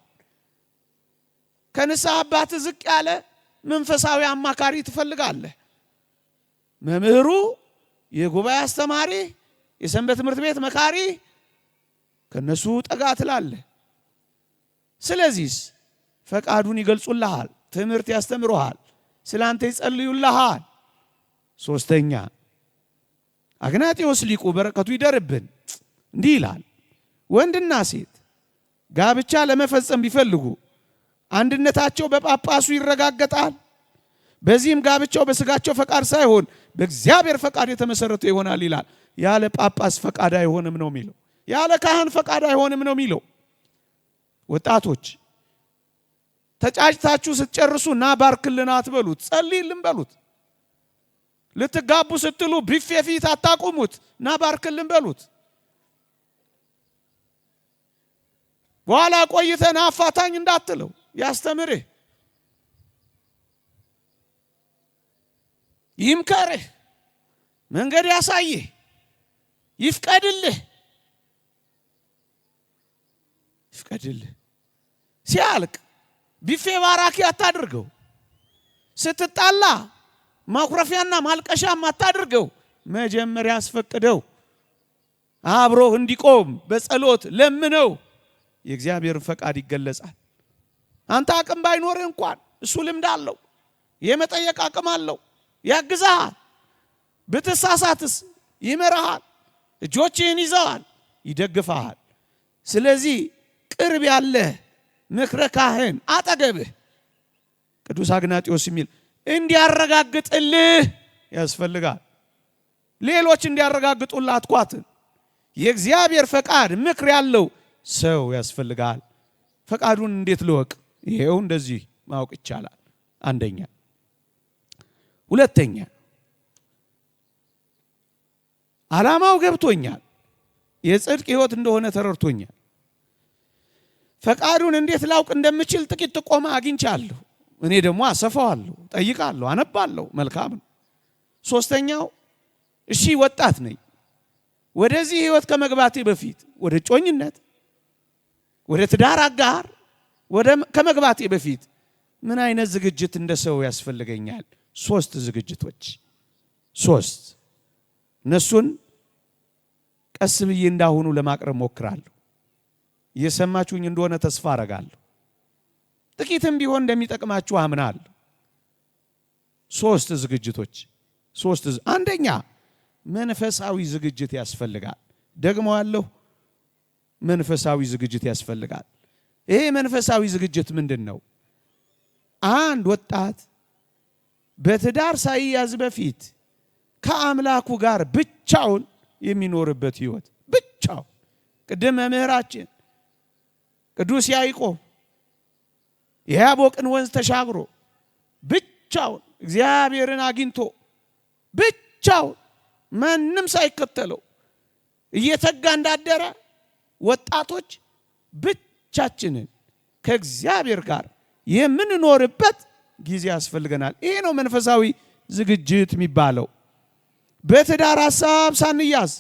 ከንስሐ አባት ዝቅ ያለ መንፈሳዊ አማካሪ ትፈልጋለህ። መምህሩ፣ የጉባኤ አስተማሪ፣ የሰንበት ትምህርት ቤት መካሪ፣ ከነሱ ጠጋ ትላለህ። ስለዚህ ፈቃዱን ይገልጹልሃል፣ ትምህርት ያስተምሩሃል፣ ስላንተ ይጸልዩልሃል። ሶስተኛ አግናጢዮስ ሊቁ በረከቱ ይደርብን እንዲህ ይላል፣ ወንድና ሴት ጋብቻ ለመፈጸም ቢፈልጉ አንድነታቸው በጳጳሱ ይረጋገጣል። በዚህም ጋብቻው በስጋቸው ፈቃድ ሳይሆን በእግዚአብሔር ፈቃድ የተመሰረተ ይሆናል ይላል። ያለ ጳጳስ ፈቃድ አይሆንም ነው የሚለው። ያለ ካህን ፈቃድ አይሆንም ነው የሚለው። ወጣቶች ተጫጭታችሁ ስትጨርሱ ና ባርክልን አትበሉት፣ ጸልይልን በሉት። ልትጋቡ ስትሉ ቢፌ ፊት አታቁሙት፣ ና ባርክልን በሉት። በኋላ ቆይተን አፋታኝ እንዳትለው ያስተምርህ። ይምከርህ፣ መንገድ ያሳይህ፣ ይፍቀድልህ። ሲያልቅ ቢፌ ባራኪ አታድርገው። ስትጣላ ማኩረፊያና ማልቀሻም አታድርገው። መጀመሪያ አስፈቅደው። አብሮህ እንዲቆም በጸሎት ለምነው። የእግዚአብሔርን ፈቃድ ይገለጻል። አንተ አቅም ባይኖርህ እንኳን እሱ ልምድ አለው፣ የመጠየቅ አቅም አለው፣ ያግዛሃል። ብትሳሳትስ ይመራሃል፣ እጆችህን ይዘዋል፣ ይደግፈሃል። ስለዚህ ቅርብ ያለ ምክረ ካህን አጠገብህ ቅዱስ አግናጢዮስ የሚል እንዲያረጋግጥልህ ያስፈልጋል። ሌሎች እንዲያረጋግጡልህ አትኳትን። የእግዚአብሔር ፈቃድ ምክር ያለው ሰው ያስፈልጋል። ፈቃዱን እንዴት ልወቅ? ይሄው እንደዚህ ማወቅ ይቻላል። አንደኛ። ሁለተኛ ዓላማው ገብቶኛል፣ የጽድቅ ሕይወት እንደሆነ ተረድቶኛል። ፈቃዱን እንዴት ላውቅ እንደምችል ጥቂት ጥቆማ አግኝቻለሁ። እኔ ደግሞ አሰፋዋለሁ፣ ጠይቃለሁ፣ አነባለሁ። መልካም ነው። ሶስተኛው እሺ ወጣት ነኝ። ወደዚህ ሕይወት ከመግባቴ በፊት ወደ ጮኝነት፣ ወደ ትዳር አጋር ከመግባቴ በፊት ምን አይነት ዝግጅት እንደ ሰው ያስፈልገኛል? 3 ዝግጅቶች፣ 3 እነሱን ቀስ ብዬ እንዳሁኑ ለማቅረብ ሞክራለሁ። እየሰማችሁኝ እንደሆነ ተስፋ አረጋለሁ። ጥቂትም ቢሆን እንደሚጠቅማችሁ አምናለሁ። 3 ዝግጅቶች። አንደኛ መንፈሳዊ ዝግጅት ያስፈልጋል። ደግሞ ያለው መንፈሳዊ ዝግጅት ያስፈልጋል። ይሄ መንፈሳዊ ዝግጅት ምንድን ነው? አንድ ወጣት በትዳር ሳይያዝ በፊት ከአምላኩ ጋር ብቻውን የሚኖርበት ሕይወት፣ ብቻው። ቅድም መምህራችን ቅዱስ ያዕቆብ የያቦቅን ወንዝ ተሻግሮ ብቻውን እግዚአብሔርን አግኝቶ ብቻውን ማንም ሳይከተለው እየተጋ እንዳደረ ወጣቶች ብቻችንን ከእግዚአብሔር ጋር የምንኖርበት ጊዜ ያስፈልገናል። ይሄ ነው መንፈሳዊ ዝግጅት የሚባለው። በትዳር ሐሳብ ሳንያዝ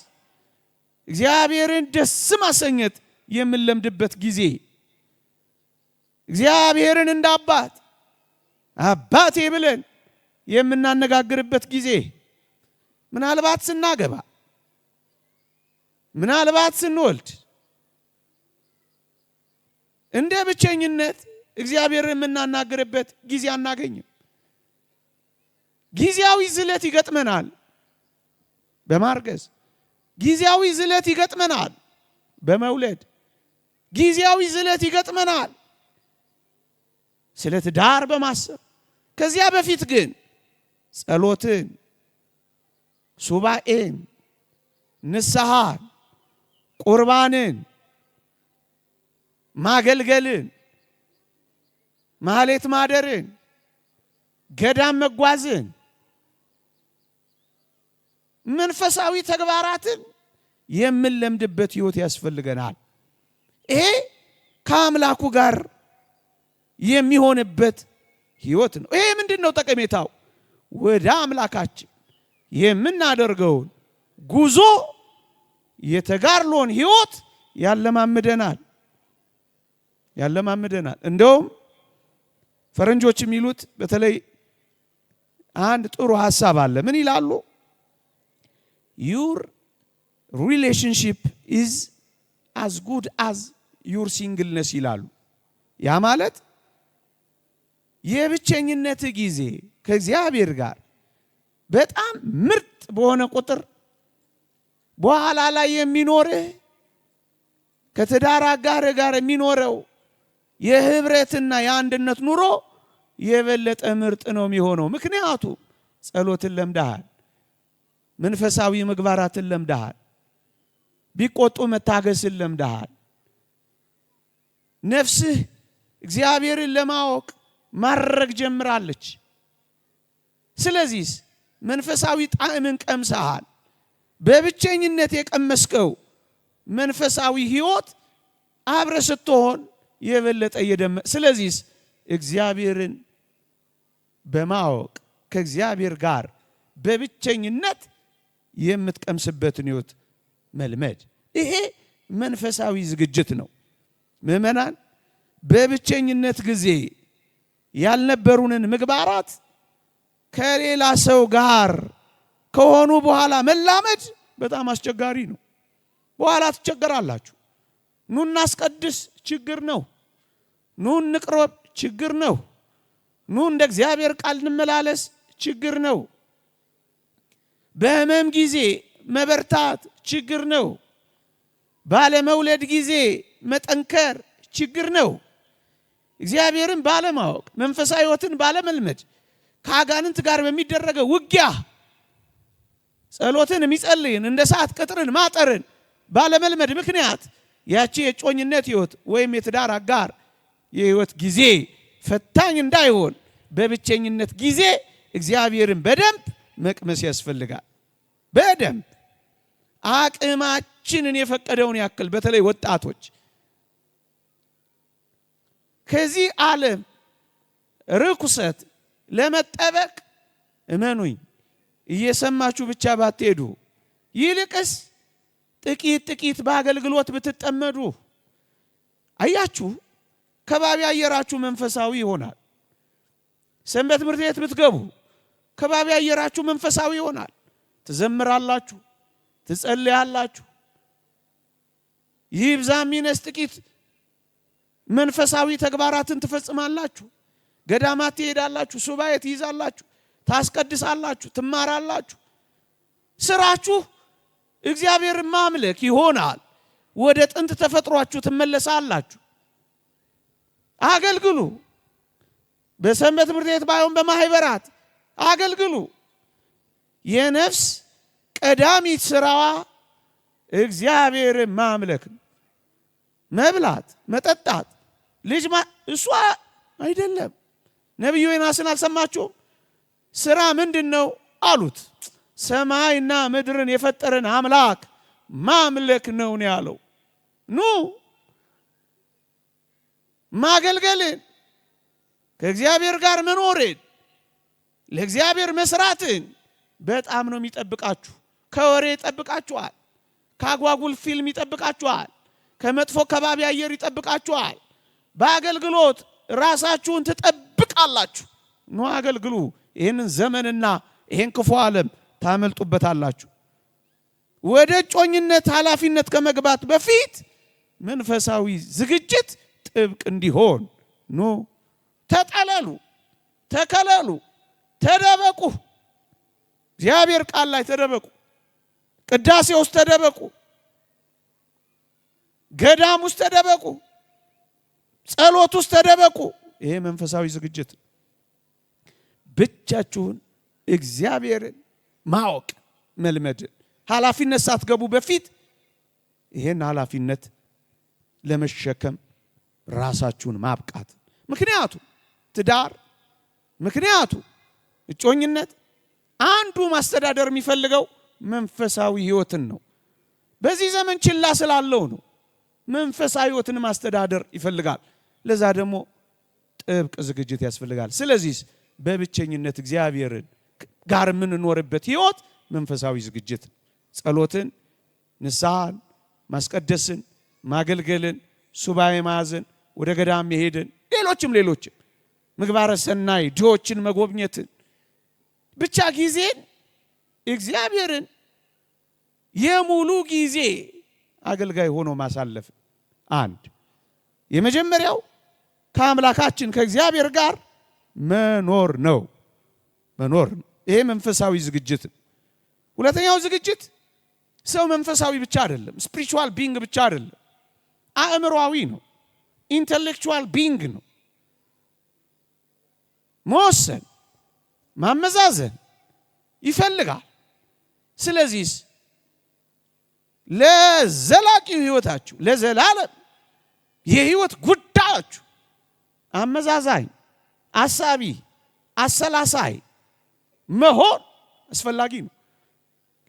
እግዚአብሔርን ደስ ማሰኘት የምንለምድበት ጊዜ፣ እግዚአብሔርን እንደ አባቴ ብለን የምናነጋግርበት ጊዜ፣ ምናልባት ስናገባ፣ ምናልባት ስንወልድ እንደ ብቸኝነት እግዚአብሔርን የምናናግርበት ጊዜ አናገኝም። ጊዜያዊ ዝለት ይገጥመናል በማርገዝ፣ ጊዜያዊ ዝለት ይገጥመናል በመውለድ፣ ጊዜያዊ ዝለት ይገጥመናል ስለ ትዳር በማሰብ። ከዚያ በፊት ግን ጸሎትን፣ ሱባኤን፣ ንስሐን፣ ቁርባንን፣ ማገልገልን፣ ማህሌት ማደርን፣ ገዳም መጓዝን፣ መንፈሳዊ ተግባራትን የምንለምድበት ሕይወት ያስፈልገናል። ይሄ ከአምላኩ ጋር የሚሆንበት ሕይወት ነው። ይሄ ምንድነው ጠቀሜታው? ወደ አምላካችን የምናደርገውን ጉዞ፣ የተጋድሎን ሕይወት ያለማምደናል። እንደውም ፈረንጆች የሚሉት በተለይ አንድ ጥሩ ሐሳብ አለ። ምን ይላሉ? your relationship is as good as your singleness ይላሉ። ያ ማለት የብቸኝነት ጊዜ ከእግዚአብሔር ጋር በጣም ምርጥ በሆነ ቁጥር በኋላ ላይ የሚኖርህ ከትዳር አጋር ጋር የሚኖረው የህብረትና የአንድነት ኑሮ የበለጠ ምርጥ ነው የሚሆነው። ምክንያቱም ጸሎትን ለምደሃል፣ መንፈሳዊ ምግባራትን ለምደሃል፣ ቢቆጡ መታገስን ለምደሃል። ነፍስህ እግዚአብሔርን ለማወቅ ማረግ ጀምራለች። ስለዚህ መንፈሳዊ ጣዕምን ቀምሰሃል። በብቸኝነት የቀመስከው መንፈሳዊ ሕይወት አብረ ስትሆን የበለጠ የደመ። ስለዚህ እግዚአብሔርን በማወቅ ከእግዚአብሔር ጋር በብቸኝነት የምትቀምስበትን ሕይወት መልመድ። ይሄ መንፈሳዊ ዝግጅት ነው። ምእመናን በብቸኝነት ጊዜ ያልነበሩንን ምግባራት ከሌላ ሰው ጋር ከሆኑ በኋላ መላመድ በጣም አስቸጋሪ ነው። በኋላ ትቸገራላችሁ። ኑ እናስቀድስ ችግር ነው። ኑ እንቅረብ ችግር ነው። ኑ እንደ እግዚአብሔር ቃል እንመላለስ ችግር ነው። በሕመም ጊዜ መበርታት ችግር ነው። ባለመውለድ ጊዜ መጠንከር ችግር ነው። እግዚአብሔርን ባለማወቅ መንፈሳዊ ሕይወትን ባለመልመድ ከአጋንንት ጋር በሚደረገው ውጊያ ጸሎትን የሚጸልይን እንደ ሰዓት ቅጥርን ማጠርን ባለመልመድ ምክንያት ያቺ የጮኝነት ሕይወት ወይም የትዳር አጋር የሕይወት ጊዜ ፈታኝ እንዳይሆን በብቸኝነት ጊዜ እግዚአብሔርን በደንብ መቅመስ ያስፈልጋል። በደንብ አቅማችንን የፈቀደውን ያክል በተለይ ወጣቶች ከዚህ ዓለም ርኩሰት ለመጠበቅ እመኑኝ እየሰማችሁ ብቻ ባትሄዱ ይልቅስ ጥቂት በአገልግሎት ብትጠመዱ አያችሁ ከባቢ አየራችሁ መንፈሳዊ ይሆናል። ሰንበት ትምህርት ቤት ብትገቡ ከባቢ አየራችሁ መንፈሳዊ ይሆናል። ትዘምራላችሁ፣ ትጸልያላችሁ። ይብዛም ይነስ ጥቂት መንፈሳዊ ተግባራትን ትፈጽማላችሁ። ገዳማት ትሄዳላችሁ፣ ሱባኤ ትይዛላችሁ፣ ታስቀድሳላችሁ፣ ትማራላችሁ። ስራችሁ እግዚአብሔርን ማምለክ ይሆናል። ወደ ጥንት ተፈጥሯችሁ ትመለሳላችሁ። አገልግሉ። በሰንበት ትምህርት ቤት ባይሆን በማህበራት አገልግሉ። የነፍስ ቀዳሚት ስራዋ እግዚአብሔርን ማምለክ፣ መብላት፣ መጠጣት፣ ልጅ እሷ አይደለም። ነቢዩ ዮናስን አልሰማችሁም? ስራ ምንድነው አሉት። ሰማይና ምድርን የፈጠረን አምላክ ማምለክ ነው ያለው። ኑ ማገልገልን፣ ከእግዚአብሔር ጋር መኖርን፣ ለእግዚአብሔር መስራትን በጣም ነው የሚጠብቃችሁ። ከወሬ ይጠብቃችኋል። ከአጓጉል ፊልም ይጠብቃችኋል። ከመጥፎ ከባቢ አየር ይጠብቃችኋል። በአገልግሎት ራሳችሁን ትጠብቃላችሁ። ኑ አገልግሉ። ይህንን ዘመንና ይህን ክፉ ዓለም ታመልጡበታላችሁ። ወደ ጮኝነት ኃላፊነት ከመግባት በፊት መንፈሳዊ ዝግጅት ጥብቅ እንዲሆን ኑ ተጠለሉ፣ ተከለሉ፣ ተደበቁ። እግዚአብሔር ቃል ላይ ተደበቁ። ቅዳሴ ውስጥ ተደበቁ። ገዳም ውስጥ ተደበቁ። ጸሎት ውስጥ ተደበቁ። ይሄ መንፈሳዊ ዝግጅት ብቻችሁን እግዚአብሔርን ማወቅ መልመድን ኃላፊነት ሳትገቡ በፊት ይሄን ኃላፊነት ለመሸከም ራሳችሁን ማብቃት። ምክንያቱ ትዳር፣ ምክንያቱ እጮኝነት አንዱ ማስተዳደር የሚፈልገው መንፈሳዊ ሕይወትን ነው። በዚህ ዘመን ችላ ስላለው ነው። መንፈሳዊ ሕይወትን ማስተዳደር ይፈልጋል። ለዛ ደግሞ ጥብቅ ዝግጅት ያስፈልጋል። ስለዚህ በብቸኝነት እግዚአብሔርን ጋር የምንኖርበት ሕይወት መንፈሳዊ ዝግጅት፣ ጸሎትን፣ ንስሐን፣ ማስቀደስን፣ ማገልገልን፣ ሱባኤ ማያዝን፣ ወደ ገዳም መሄድን፣ ሌሎችም ምግባረ ሰናይ ድሆችን መጎብኘትን ብቻ ጊዜን እግዚአብሔርን የሙሉ ጊዜ አገልጋይ ሆኖ ማሳለፍ። አንድ የመጀመሪያው ከአምላካችን ከእግዚአብሔር ጋር መኖር ነው። ይሄ መንፈሳዊ ዝግጅት። ሁለተኛው ዝግጅት ሰው መንፈሳዊ ብቻ አይደለም፣ ስፒሪቹዋል ቢንግ ብቻ አይደለም፣ አእምሮአዊ ነው፣ ኢንተሌክቹዋል ቢንግ ነው። መወሰን ማመዛዘን ይፈልጋል። ስለዚህ ለዘላቂው ሕይወታችሁ ለዘላለም የሕይወት ጉዳያችሁ አመዛዛኝ፣ አሳቢ፣ አሰላሳይ መሆን አስፈላጊ ነው።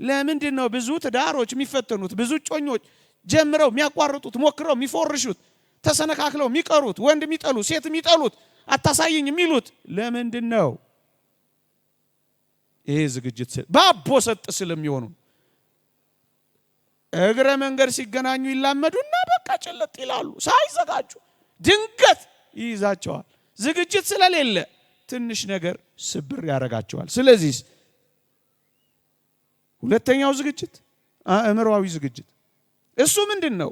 ለምንድን ነው ብዙ ትዳሮች የሚፈተኑት? ብዙ ጮኞች ጀምረው የሚያቋርጡት፣ ሞክረው የሚፎርሹት፣ ተሰነካክለው የሚቀሩት፣ ወንድ የሚጠሉት፣ ሴት የሚጠሉት፣ አታሳይኝ የሚሉት ለምንድን ነው? ይሄ ዝግጅት ባቦ ሰጥ ስለሚሆኑ እግረ መንገድ ሲገናኙ ይላመዱና በቃ ጭልጥ ይላሉ። ሳይዘጋጁ ድንገት ይይዛቸዋል። ዝግጅት ስለሌለ ትንሽ ነገር ስብር ያደርጋቸዋል። ስለዚህ ሁለተኛው ዝግጅት አእምሮአዊ ዝግጅት እሱ ምንድነው?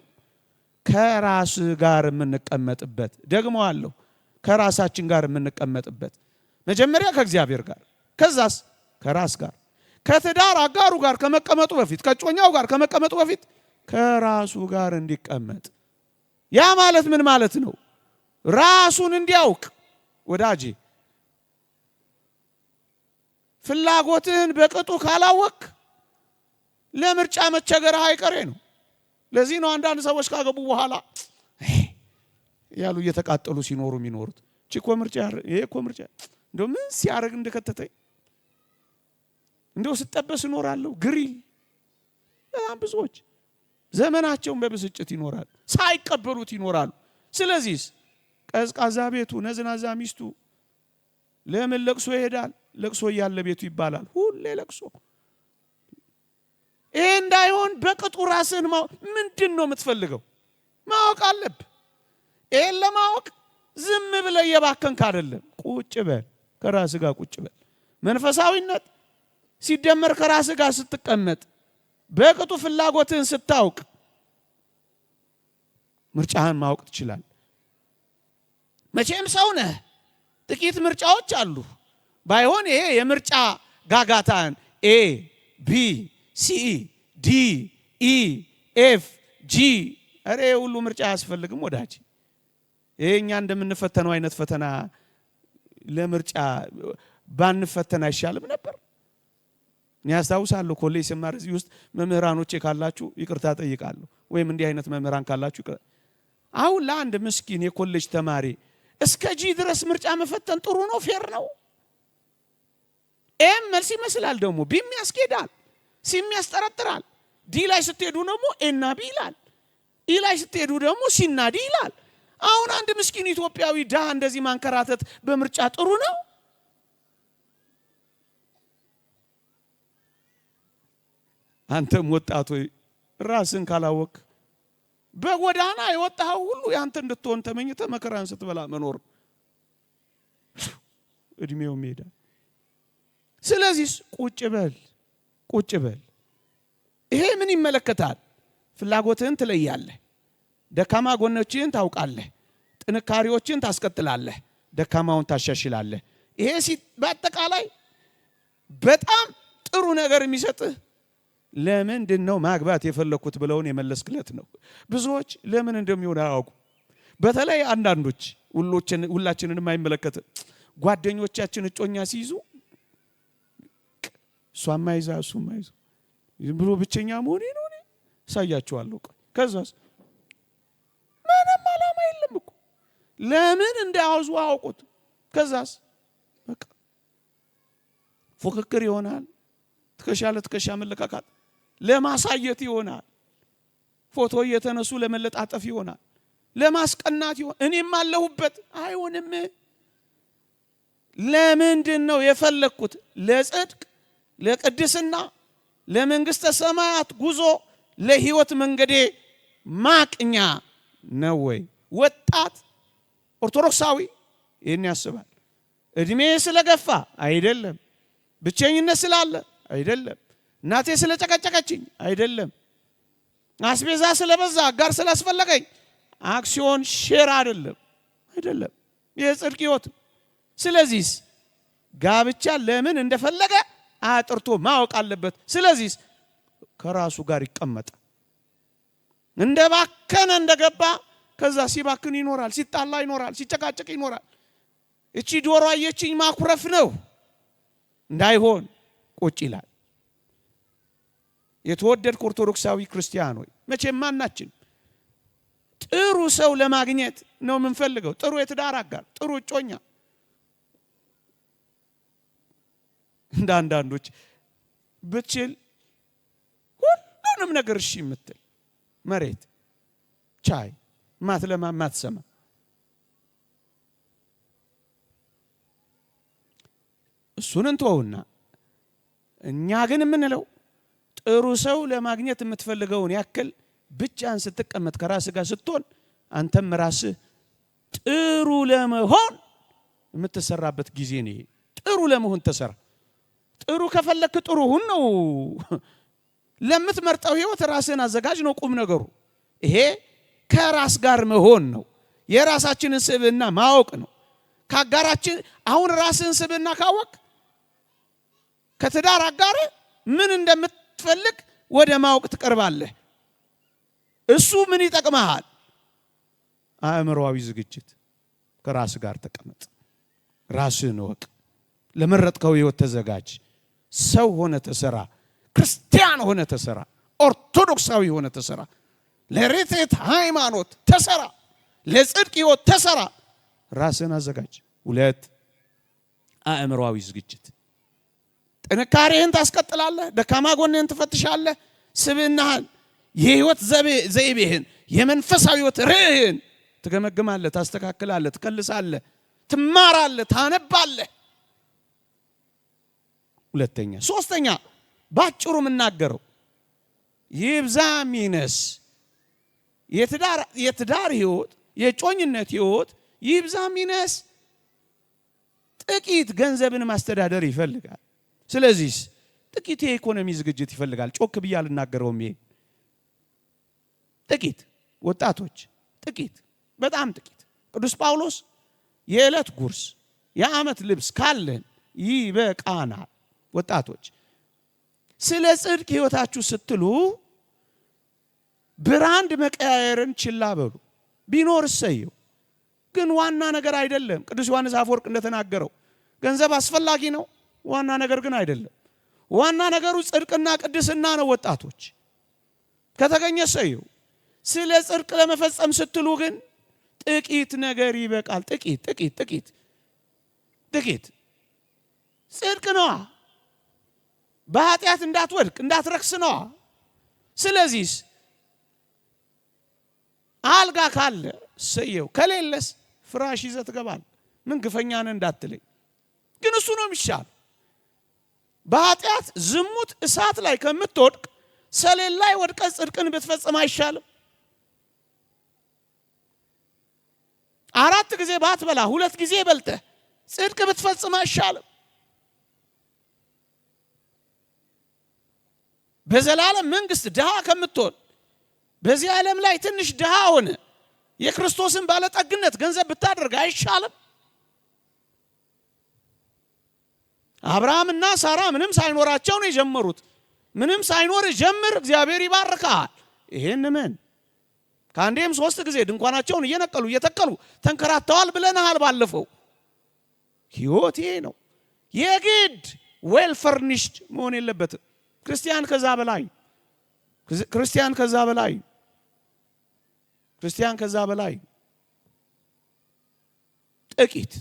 ከራስ ጋር የምንቀመጥበት ደግሞ አለው። ከራሳችን ጋር የምንቀመጥበት መጀመሪያ ከእግዚአብሔር ጋር ከዛስ ከራስ ጋር ከትዳር አጋሩ ጋር ከመቀመጡ በፊት ከጮኛው ጋር ከመቀመጡ በፊት ከራሱ ጋር እንዲቀመጥ። ያ ማለት ምን ማለት ነው? ራሱን እንዲያውቅ ወዳጄ። ፍላጎትህን በቅጡ ካላወቅ ለምርጫ መቸገር አይቀሬ ነው። ለዚህ ነው አንዳንድ ሰዎች ካገቡ በኋላ ያሉ እየተቃጠሉ ሲኖሩ የሚኖሩት። ቺኮ ምርጫ ይሄ እኮ ምርጫ እንደው ምን ሲያረግ እንደከተተኝ እንደው ስጠበስ እኖራለሁ ግሪል። በጣም ብዙዎች ዘመናቸውን በብስጭት ይኖራሉ፣ ሳይቀበሉት ይኖራሉ። ስለዚህ ቀዝቃዛ ቤቱ ነዝናዛ ሚስቱ ለምን ለቅሶ ይሄዳል? ለቅሶ እያለ ቤቱ ይባላል። ሁሌ ለቅሶ። ይሄ እንዳይሆን በቅጡ ራስህን ምንድን ነው የምትፈልገው ማወቅ አለብህ። ይሄን ለማወቅ ዝም ብለህ እየባከንክ አይደለም። ቁጭ በል፣ ከራስህ ጋር ቁጭ በል። መንፈሳዊነት ሲደመር ከራስህ ጋር ስትቀመጥ በቅጡ ፍላጎትህን ስታውቅ ምርጫህን ማወቅ ትችላለህ። መቼም ሰው ነህ፣ ጥቂት ምርጫዎች አሉ። ባይሆን ይሄ የምርጫ ጋጋታን ኤ ቢ ሲ ዲ ኢ ኤፍ ጂ አሬ ሁሉ ምርጫ አያስፈልግም ወዳጅ። ይሄ እኛ እንደምንፈተነው አይነት ፈተና ለምርጫ ባንፈተን አይሻልም ነበር? እኔ አስታውሳለሁ ኮሌጅ ስማር እዚህ ውስጥ መምህራኖቼ ካላችሁ ይቅርታ ጠይቃለሁ፣ ወይም እንዲህ አይነት መምህራን ካላችሁ አሁን ለአንድ ምስኪን የኮሌጅ ተማሪ እስከ ጂ ድረስ ምርጫ መፈተን ጥሩ ነው? ፌር ነው? ኤም መልስ ይመስላል፣ ደግሞ ቢም ያስኬዳል፣ ሲም ያስጠረጥራል። ዲ ላይ ስትሄዱ ደግሞ ኤና ቢ ይላል፣ ኢ ላይ ስትሄዱ ደግሞ ሲና ዲ ይላል። አሁን አንድ ምስኪን ኢትዮጵያዊ ዳ እንደዚህ ማንከራተት በምርጫ ጥሩ ነው? አንተም ወጣት ሆይ ራስን ካላወቅ በጎዳና የወጣው ሁሉ ያንተ እንድትሆን ተመኝተ መከራን ስትበላ መኖር እድሜው ሜዳ። ስለዚህ ቁጭ በል ቁጭ በል። ይሄ ምን ይመለከታል? ፍላጎትህን ትለያለህ፣ ደካማ ጎኖችህን ታውቃለህ፣ ጥንካሬዎችን ታስቀጥላለህ፣ ደካማውን ታሻሽላለህ። ይሄ በአጠቃላይ በጣም ጥሩ ነገር የሚሰጥህ ለምንድን ነው ማግባት የፈለኩት ብለውን የመለስክለት ነው። ብዙዎች ለምን እንደሚሆን አያውቁ። በተለይ አንዳንዶች ሁላችንን የማይመለከት ጓደኞቻችን እጮኛ ሲይዙ እሷም አይዛ እሱም አይዛ ብሎ ብቸኛ መሆኔ ነው ሳያቸዋለሁ። ከዛስ ምንም ዓላማ የለም እኮ ለምን እንደያዙ አውቁት። ከዛስ በቃ ፉክክር ይሆናል፣ ትከሻ ለትከሻ መለካካት ለማሳየት ይሆናል፣ ፎቶ እየተነሱ ለመለጣጠፍ ይሆናል፣ ለማስቀናት ይሆናል። እኔም አለሁበት አይሆንም። ለምንድን ነው የፈለኩት? ለጽድቅ፣ ለቅድስና፣ ለመንግስተ ሰማያት ጉዞ፣ ለህይወት መንገዴ ማቅኛ ነው ወይ? ወጣት ኦርቶዶክሳዊ ይህን ያስባል። እድሜ ስለገፋ አይደለም፣ ብቸኝነት ስላለ አይደለም፣ እናቴ ስለጨቀጨቀችኝ አይደለም፣ አስቤዛ ስለበዛ አጋር ስላስፈለገኝ አክሲዮን ሼር አይደለም፣ አይደለም፣ የጽድቅ ህይወት። ስለዚህ ጋብቻ ለምን እንደፈለገ አጥርቶ ማወቅ አለበት። ስለዚህ ከራሱ ጋር ይቀመጣ። እንደባከነ እንደገባ ከዛ ሲባክን ይኖራል፣ ሲጣላ ይኖራል፣ ሲጨቃጨቅ ይኖራል። እቺ ዶሮ አየችኝ ማኩረፍ ነው እንዳይሆን ቁጭ ይላል። የተወደድክ ኦርቶዶክሳዊ ክርስቲያን ሆይ መቼም ማናችን ጥሩ ሰው ለማግኘት ነው የምንፈልገው። ጥሩ የትዳር አጋር፣ ጥሩ እጮኛ። እንደ አንዳንዶች ብትችል ሁሉንም ነገር እሺ የምትል መሬት ቻይ ማትለማ ማትሰማ እሱን እንተውና እኛ ግን የምንለው ጥሩ ሰው ለማግኘት የምትፈልገውን ያክል ብቻን ስትቀመጥ ከራስ ጋር ስትሆን አንተም ራስህ ጥሩ ለመሆን የምትሰራበት ጊዜ ነው። ጥሩ ለመሆን ተሰራ። ጥሩ ከፈለክ ጥሩ ሁን ነው። ለምትመርጠው ህይወት ራስህን አዘጋጅ ነው ቁም ነገሩ። ይሄ ከራስ ጋር መሆን ነው። የራሳችንን ስብዕና ማወቅ ነው። ካጋራችን አሁን ራስህን ስብዕና ካወቅ ከትዳር አጋር ምን እንደምትፈልግ ወደ ማወቅ ትቀርባለህ። እሱ ምን ይጠቅምሃል? አእምሮአዊ ዝግጅት። ከራስ ጋር ተቀመጥ፣ ራስህን ወቅ፣ ለመረጥከው ህይወት ተዘጋጅ። ሰው ሆነ ተሰራ፣ ክርስቲያን ሆነ ተሰራ፣ ኦርቶዶክሳዊ ሆነ ተሰራ፣ ለሬቴት ሃይማኖት ተሰራ፣ ለጽድቅ ህይወት ተሰራ። ራስህን አዘጋጅ። 2 አእምሮአዊ ዝግጅት። ጥንካሬህን ታስቀጥላለህ፣ ደካማ ጎንህን ትፈትሻለህ፣ ስብዕናህን፣ የህይወት ዘይቤህን፣ የመንፈሳዊ ህይወት ርዕይህን ትገመግማለህ፣ ታስተካክላለህ፣ ትከልሳለህ፣ ትማራለህ፣ ታነባለህ። 2ኛ 3ኛ ባጭሩ የምናገረው ይብዛ ሚነስ የትዳር ህይወት፣ የጮኝነት ህይወት ይብዛ ሚነስ ጥቂት ገንዘብን ማስተዳደር ይፈልጋል። ስለዚህ ጥቂት የኢኮኖሚ ዝግጅት ይፈልጋል። ጮክ ብዬ አልናገረውም። ይሄ ጥቂት ወጣቶች፣ ጥቂት በጣም ጥቂት። ቅዱስ ጳውሎስ የዕለት ጉርስ የዓመት ልብስ ካለን ይበቃናል። ወጣቶች ስለ ጽድቅ ህይወታችሁ ስትሉ ብራንድ መቀያየርን ችላ በሉ። ቢኖር እሰየው፣ ግን ዋና ነገር አይደለም። ቅዱስ ዮሐንስ አፈወርቅ እንደተናገረው ገንዘብ አስፈላጊ ነው፣ ዋና ነገር ግን አይደለም። ዋና ነገሩ ጽድቅና ቅድስና ነው። ወጣቶች ከተገኘ እሰየው። ስለ ጽድቅ ለመፈጸም ስትሉ ግን ጥቂት ነገር ይበቃል። ጥቂት ጽድቅ ነዋ። በኃጢአት እንዳትወድቅ እንዳትረክስ ነዋ። ስለዚህ አልጋ ካለ እሰየው፣ ከሌለስ ፍራሽ ይዘህ ትገባለህ። ምን ግፈኛ ነህ እንዳትለኝ፣ ግን እሱ ነው የሚሻል። በኃጢአት ዝሙት እሳት ላይ ከምትወድቅ ሰሌን ላይ ወድቀህ ጽድቅን ብትፈጽም አይሻልም? 4 ጊዜ ባትበላ 2 ጊዜ በልተህ ጽድቅ ብትፈጽም አይሻልም? በዘላለም መንግስት ድሃ ከምትሆን በዚህ ዓለም ላይ ትንሽ ድሃ ሆነ የክርስቶስን ባለጠግነት ገንዘብ ብታደርግ አይሻልም? አብርሃምና ሳራ ምንም ሳይኖራቸው ነው የጀመሩት። ምንም ሳይኖር ጀምር፣ እግዚአብሔር ይባርካል። ይሄን ምን ከአንዴም 3 ጊዜ ድንኳናቸውን እየነቀሉ እየተከሉ ተንከራተዋል ብለናል ባለፈው። ህይወት ይሄ ነው። የግድ ዌል ፈርኒሽድ መሆን የለበትም። ክርስቲያን ከዛ በላይ ጥቂት፣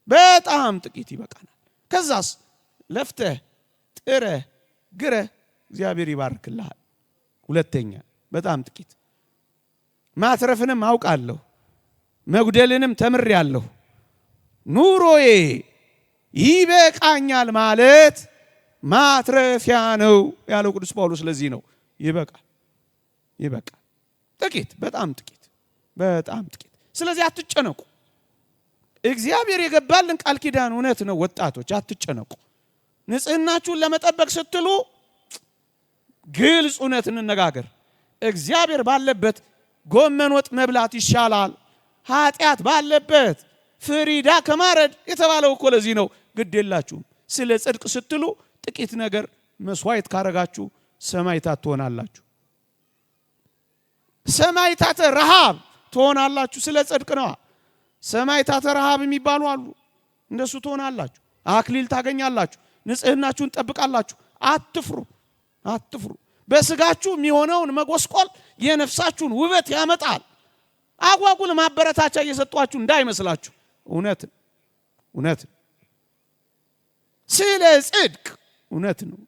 በጣም ጥቂት ይበቃናል። ከዛስ ለፍተህ ጥረህ ግረህ እግዚአብሔር ይባርክልሃል። 2ኛ በጣም ጥቂት። ማትረፍንም አውቃለሁ መጉደልንም ተምሬአለሁ፣ ኑሮዬ ይበቃኛል ማለት ማትረፊያ ነው ያለው ቅዱስ ጳውሎስ። ለዚህ ነው ይበቃል። ጥቂት፣ በጣም ጥቂት። ስለዚህ አትጨነቁ። እግዚአብሔር የገባልን ቃል ኪዳን እውነት ነው። ወጣቶች አትጨነቁ። ንጽህናችሁን ለመጠበቅ ስትሉ ግልጽ እውነት እንነጋገር። እግዚአብሔር ባለበት ጎመን ወጥ መብላት ይሻላል ኃጢአት ባለበት ፍሪዳ ከማረድ የተባለው እኮ ለዚህ ነው። ግድ የላችሁም። ስለ ጽድቅ ስትሉ ጥቂት ነገር መስዋዕት ካረጋችሁ ሰማዕታት ትሆናላችሁ። ሰማዕታተ ረሃብ ትሆናላችሁ። ስለ ጽድቅ ነው። ሰማዕታተ ረሃብ የሚባሉ አሉ። እንደሱ ትሆናላችሁ። አክሊል ታገኛላችሁ። ንጽህናችሁን ጠብቃላችሁ። አትፍሩ። በስጋችሁ የሚሆነውን መጎስቆል የነፍሳችሁን ውበት ያመጣል። አጓጉል ማበረታቻ እየሰጧችሁ እንዳይመስላችሁ። እውነት ስለ ጽድቅ እውነት ነው።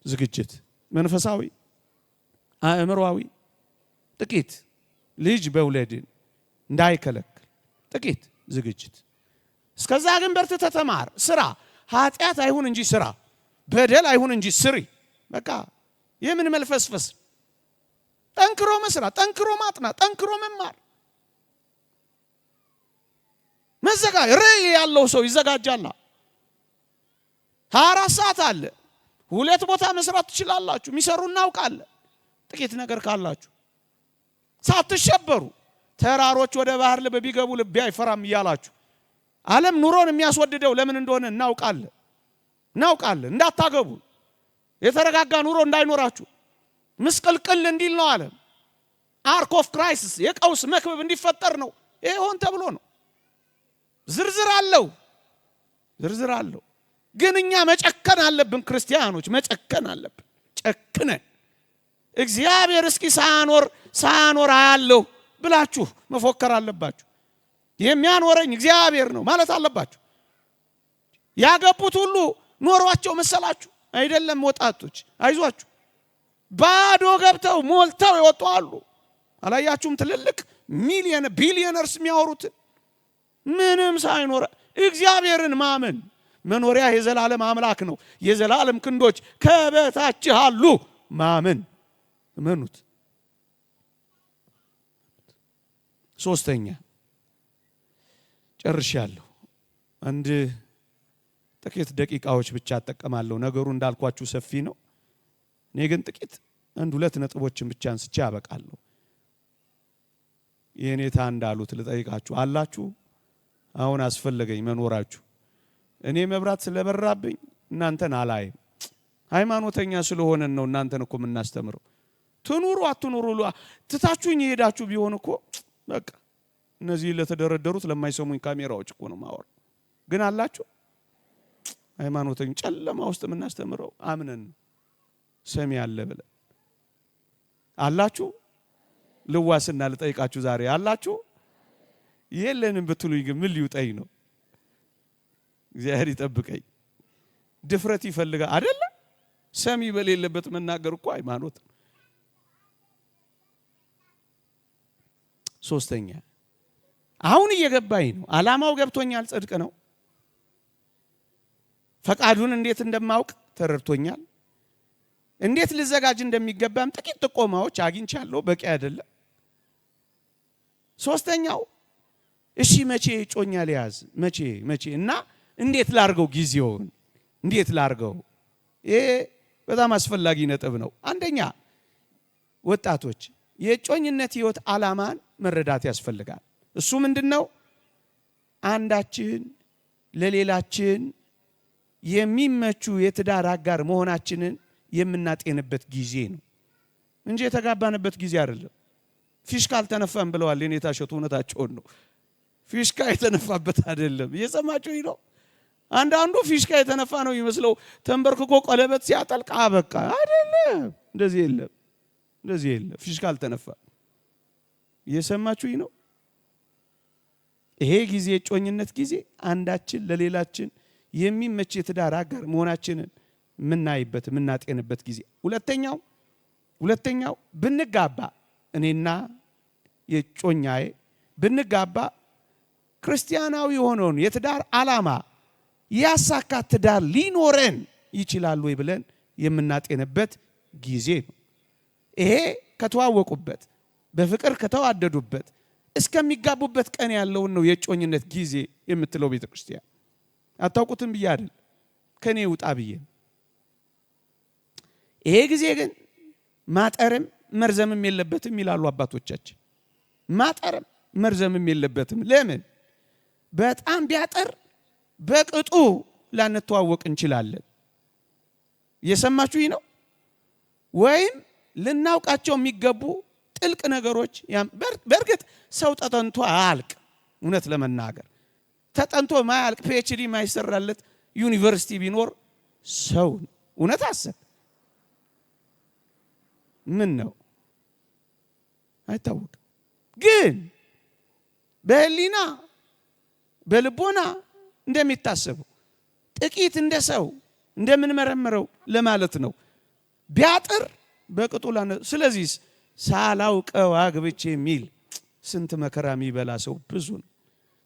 ዝግጅት መንፈሳዊ አእምሮአዊ ጥቂት ልጅ በውለድን እንዳይከለክል ጥቂት ዝግጅት። እስከዛ ግን በርትተህ ተማር፣ ስራ። ኃጢአት አይሁን እንጂ ስራ። በደል አይሁን እንጂ ስሪ። በቃ የምን መልፈስፈስ? ጠንክሮ መስራት፣ ጠንክሮ ማጥናት፣ ጠንክሮ መማር። ራዕይ ያለው ሰው ይዘጋጃል። 24 ሰዓት አለ። 2 ቦታ መስራት ትችላላችሁ። የሚሰሩ እናውቃለን። ጥቂት ነገር ካላችሁ ሳትሸበሩ ተራሮች ወደ ባህር ልብ ቢገቡ ልቤ አይፈራም እያላችሁ ዓለም ኑሮን የሚያስወድደው ለምን እንደሆነ እናውቃለን። እንዳታገቡ፣ የተረጋጋ ኑሮ እንዳይኖራችሁ፣ ምስቅልቅል እንዲል ነው ዓለም። አርክ ኦፍ ክራይሲስ የቀውስ መክበብ እንዲፈጠር ነው። ይሄ ሆን ተብሎ ነው። ዝርዝር አለው። ግን እኛ መጨከን አለብን። ክርስቲያኖች መጨከን አለብን። ጨክነን እግዚአብሔር እስኪ ሳያኖር አያለሁ ብላችሁ መፎከር አለባችሁ። የሚያኖረኝ እግዚአብሔር ነው ማለት አለባችሁ። ያገቡት ሁሉ ኖሯቸው መሰላችሁ? አይደለም። ወጣቶች አይዟችሁ፣ ባዶ ገብተው ሞልተው ይወጡ አሉ። አላያችሁም? ትልልቅ ሚሊየን ቢሊየነርስ የሚያወሩትን ምንም ሳይኖር እግዚአብሔርን ማመን። መኖሪያ የዘላለም አምላክ ነው። የዘላለም ክንዶች ከበታች አሉ። ማመን እመኑት። ሶስተኛ ጨርሻለሁ። አንድ ጥቂት ደቂቃዎች ብቻ እጠቀማለሁ። ነገሩ እንዳልኳችሁ ሰፊ ነው። እኔ ግን ጥቂት 1-2 ነጥቦችን ብቻ አንስቼ አበቃለሁ። የኔታ እንዳሉት ልጠይቃችሁ አላችሁ? አሁን አስፈለገኝ መኖራችሁ። እኔ መብራት ስለበራብኝ እናንተን አላይም። ሃይማኖተኛ ስለሆነን ነው እናንተን እኮ የምናስተምረው። ትኑሩ አትኑሩ ትታችሁኝ የሄዳችሁ ቢሆን እኮ በቃ እነዚህ ለተደረደሩት ለማይሰሙኝ ካሜራዎች እኮ ነው ማወር። ግን አላችሁ? ሃይማኖተኛ ጨለማ ውስጥ የምናስተምረው አምነን ሰሚ አለ ብለን አላችሁ? ልዋስና ልጠይቃችሁ ዛሬ አላችሁ? የለንም ብትሉኝ ግን ምን ሊውጠኝ ነው? እግዚአብሔር ይጠብቀኝ። ድፍረት ይፈልጋል አይደለ? ሰሚ በሌለበት መናገር እኮ ሃይማኖት ነው። ሶስተኛ አሁን እየገባኝ ነው። ዓላማው ገብቶኛል። ጽድቅ ነው። ፈቃዱን እንዴት እንደማውቅ ተረድቶኛል። እንዴት ልዘጋጅ እንደሚገባም ጥቂት ጥቆማዎች አግኝቻለሁ። በቂ አይደለም። ሶስተኛው እሺ መቼ ጮኛ ሊያዝ መቼ እና እንዴት ላርገው? ጊዜውን እንዴት ላርገው? ይሄ በጣም አስፈላጊ ነጥብ ነው። አንደኛ ወጣቶች የጮኝነት ህይወት ዓላማን መረዳት ያስፈልጋል። እሱ ምንድነው? አንዳችን ለሌላችን የሚመቹ የትዳር አጋር መሆናችንን የምናጤንበት ጊዜ ነው እንጂ የተጋባንበት ጊዜ አይደለም። ፊሽካ አልተነፋም ብለዋል የኔታ ሸቱ። እውነታቸውን ነው። ፊሽካ የተነፋበት አይደለም። እየሰማችሁኝ ነው? አንዳንዱ ፊሽካ የተነፋ ነው ይመስለው ተንበርክኮ ቀለበት ሲያጠልቅ አበቃ። አይደለም። እንደዚህ የለም። ፊሽካ አልተነፋም። እየሰማችሁኝ ነው? ይሄ ጊዜ ጮኝነት ጊዜ አንዳችን ለሌላችን የሚመች የትዳር አጋር መሆናችንን የምናይበት የምናጤንበት ጊዜ። ሁለተኛው ብንጋባ እኔና የጮኛዬ ብንጋባ ክርስቲያናዊ የሆነውን የትዳር ዓላማ ያሳካ ትዳር ሊኖረን ይችላል ወይ ብለን የምናጤንበት ጊዜ ነው። ይሄ ከተዋወቁበት በፍቅር ከተዋደዱበት እስከሚጋቡበት ቀን ያለውን ነው የጮኝነት ጊዜ የምትለው ቤተክርስቲያን። አታውቁትም ብዬ አይደል፣ ከኔ ውጣ ብዬ። ይሄ ጊዜ ግን ማጠርም መርዘምም የለበትም ይላሉ አባቶቻችን። ማጠርም መርዘምም የለበትም። ለምን? በጣም ቢያጠር በቅጡ ላንተዋወቅ እንችላለን። እየሰማችሁኝ ነው? ወይም ልናውቃቸው የሚገቡ ጥልቅ ነገሮች በእርግጥ ሰው ተጠንቶ አያልቅ። እውነት ለመናገር ተጠንቶ ማያልቅ ፒኤችዲ ማይሰራለት ዩኒቨርሲቲ ቢኖር ሰው እውነት አሰብ ምን ነው አይታወቅም። ግን በህሊና በልቦና እንደሚታሰቡ ጥቂት እንደ ሰው እንደምንመረምረው ለማለት ነው። ቢያጥር በቅጡ ስለዚህ ሳላውቀው አግብቼ የሚል ስንት መከራ የሚበላ ሰው ብዙ ነው።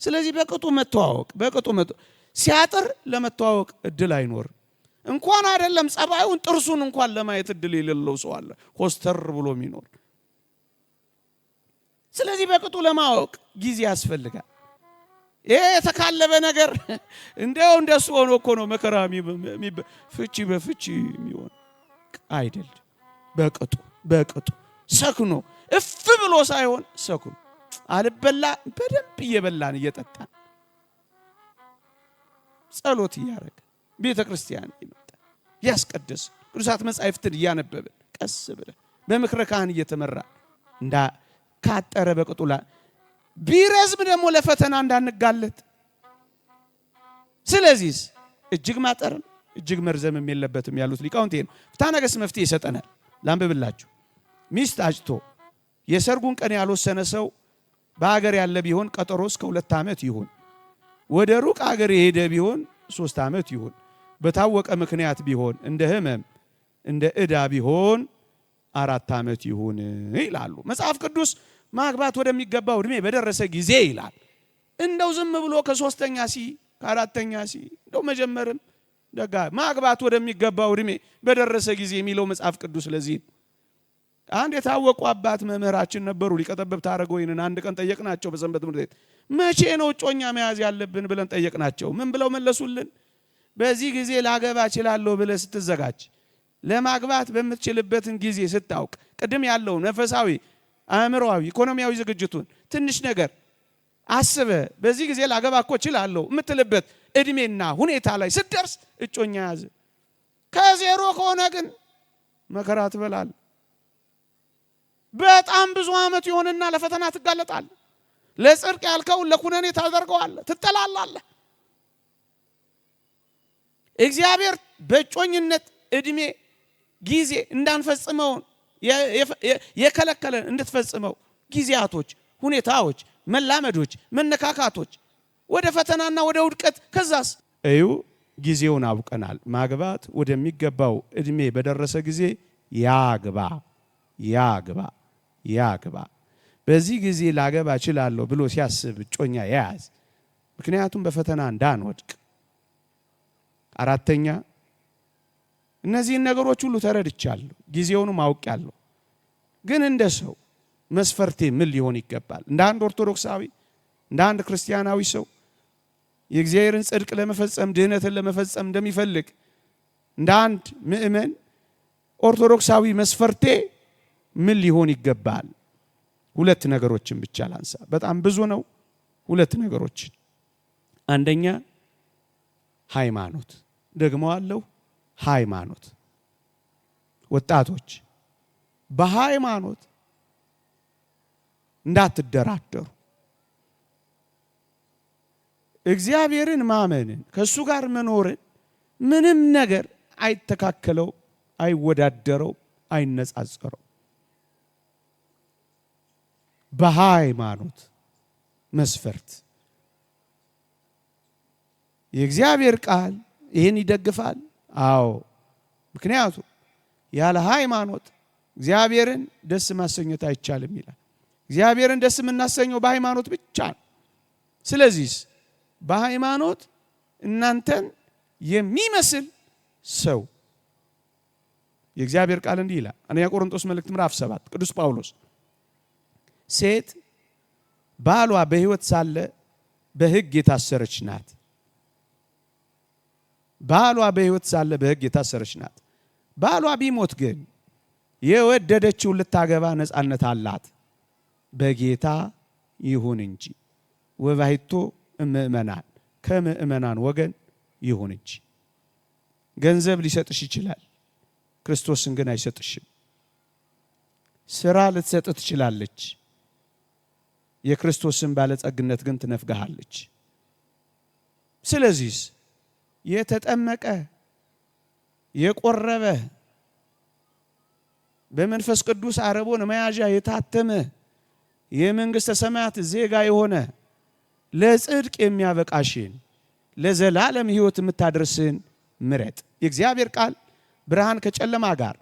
ስለዚህ በቅጡ መተዋወቅ ሲያጥር ለመተዋወቅ እድል አይኖርም። እንኳን አይደለም ጸባዩን ጥርሱን እንኳን ለማየት እድል የሌለው ሰው አለ ኮስተር ብሎ የሚኖር። ስለዚህ በቅጡ ለማወቅ ጊዜ ያስፈልጋል። ይሄ የተካለበ ነገር እንደው እንደሱ ሆኖ እኮ ነው መከራ ፍቺ በፍቺ የሚሆን አይደል። በቅጡ ሰክኖ እፍ ብሎ ሳይሆን ሰክኖ አልበላ በደንብ እየበላን እየጠጣን ጸሎት እያደረገ ቤተ ክርስቲያን ይመጣ ያስቀደስ ቅዱሳት መጻሕፍትን እያነበብን ቀስ ብለን በምክረ ካህን እየተመራ እንዳ ካጠረ በቅጡላ ቢረዝም ደግሞ ለፈተና እንዳንጋለጥ። ስለዚህ እጅግ ማጠርም እጅግ መርዘምም የለበትም ያሉት ሊቃውንት ነው። ፍትሐ ነገሥት መፍትሄ ይሰጠናል። ላንብብላችሁ። ሚስት አጭቶ የሰርጉን ቀን ያልወሰነ ሰው በአገር ያለ ቢሆን ቀጠሮ እስከ 2 ዓመት ይሁን፣ ወደ ሩቅ አገር የሄደ ቢሆን 3 ዓመት ይሁን፣ በታወቀ ምክንያት ቢሆን እንደ ሕመም እንደ ዕዳ ቢሆን 4 ዓመት ይሁን ይላሉ። መጽሐፍ ቅዱስ ማግባት ወደሚገባው እድሜ በደረሰ ጊዜ ይላል። እንደው ዝም ብሎ ከ3ኛ ከ4ኛ እንደው መጀመርም ደጋ ማግባት ወደሚገባው እድሜ በደረሰ ጊዜ የሚለው መጽሐፍ ቅዱስ ለዚህ አንድ የታወቁ አባት መምህራችን ነበሩ። ሊቀ ጠበብት አረጋወይንን አንድ ቀን ጠየቅናቸው በሰንበት ትምህርት ቤት። መቼ ነው እጮኛ መያዝ ያለብን ብለን ጠየቅናቸው። ምን ብለው መለሱልን? በዚህ ጊዜ ላገባ እችላለሁ ብለህ ስትዘጋጅ፣ ለማግባት በምትችልበትን ጊዜ ስታውቅ፣ ቅድም ያለው መንፈሳዊ አእምሮአዊ ኢኮኖሚያዊ ዝግጅቱን ትንሽ ነገር አስበ በዚህ ጊዜ ላገባ እኮ እችላለሁ የምትልበት እድሜና ሁኔታ ላይ ስትደርስ እጮኛ ያዝ። ከዜሮ ከሆነ ግን መከራ ትበላል። በጣም ብዙ ዓመት ይሆንና ለፈተና ትጋለጣል። ለጽድቅ ያልከውን ለኩነኔ ታደርገዋለህ፣ ትጠላላለህ። እግዚአብሔር በእጮኝነት እድሜ ጊዜ እንዳንፈጽመው የከለከለን እንድትፈጽመው ጊዜያቶች፣ ሁኔታዎች፣ መላመዶች፣ መነካካቶች ወደ ፈተናና ወደ ውድቀት ከዛስ እዩ ጊዜውን አውቀናል። ማግባት ወደሚገባው እድሜ በደረሰ ጊዜ ያግባ። በዚህ ጊዜ ላገባ እችላለሁ ብሎ ሲያስብ እጮኛ ያዝ። ምክንያቱም በፈተና እንዳንወድቅ። 4ኛ እነዚህን ነገሮች ሁሉ ተረድቻለሁ፣ ጊዜውንም አውቄያለሁ። ግን እንደ ሰው መስፈርቴ ምን ሊሆን ይገባል? እንደ አንድ ኦርቶዶክሳዊ፣ እንደ አንድ ክርስቲያናዊ ሰው የእግዚአብሔርን ጽድቅ ለመፈጸም ድህነትን ለመፈጸም እንደሚፈልግ እንደ አንድ ምእመን ኦርቶዶክሳዊ መስፈርቴ ምን ሊሆን ይገባል? 2 ነገሮችን ብቻ ላንሳ። በጣም ብዙ ነው። 2 ነገሮችን። አንደኛ ሃይማኖት። ደግሞ አለው ሃይማኖት። ወጣቶች በሃይማኖት እንዳትደራደሩ። እግዚአብሔርን ማመንን ከሱ ጋር መኖርን ምንም ነገር አይተካከለው፣ አይወዳደረው፣ አይነጻጸረው። በሃይማኖት መስፈርት የእግዚአብሔር ቃል ይህን ይደግፋል። አዎ፣ ምክንያቱም ያለ ሃይማኖት እግዚአብሔርን ደስ ማሰኘት አይቻልም ይላል። እግዚአብሔርን ደስ የምናሰኘው በሃይማኖት ብቻ ነው። ስለዚህ በሃይማኖት እናንተን የሚመስል ሰው የእግዚአብሔር ቃል እንዲህ ይላል። አንደኛ ቆሮንቶስ መልእክት ምዕራፍ 7 ቅዱስ ጳውሎስ ሴት ባሏ በሕይወት ሳለ በሕግ የታሰረች ናት። ባሏ በሕይወት ሳለ በሕግ የታሰረች ናት። ባሏ ቢሞት ግን የወደደችውን ልታገባ ነፃነት አላት፣ በጌታ ይሁን እንጂ ወባይቶ ምእመናን ከምእመናን ወገን ይሁን እንጂ። ገንዘብ ሊሰጥሽ ይችላል፣ ክርስቶስን ግን አይሰጥሽም። ስራ ልትሰጥ ትችላለች፣ የክርስቶስን ባለጸግነት ግን ትነፍግሃለች። ስለዚህ የተጠመቀ የቆረበ በመንፈስ ቅዱስ አረቦን መያዣ የታተመ የመንግስተ ሰማያት ዜጋ የሆነ ለጽድቅ የሚያበቃሽን ለዘላለም ሕይወት የምታደርስን ምረጥ። የእግዚአብሔር ቃል ብርሃን ከጨለማ ጋር፣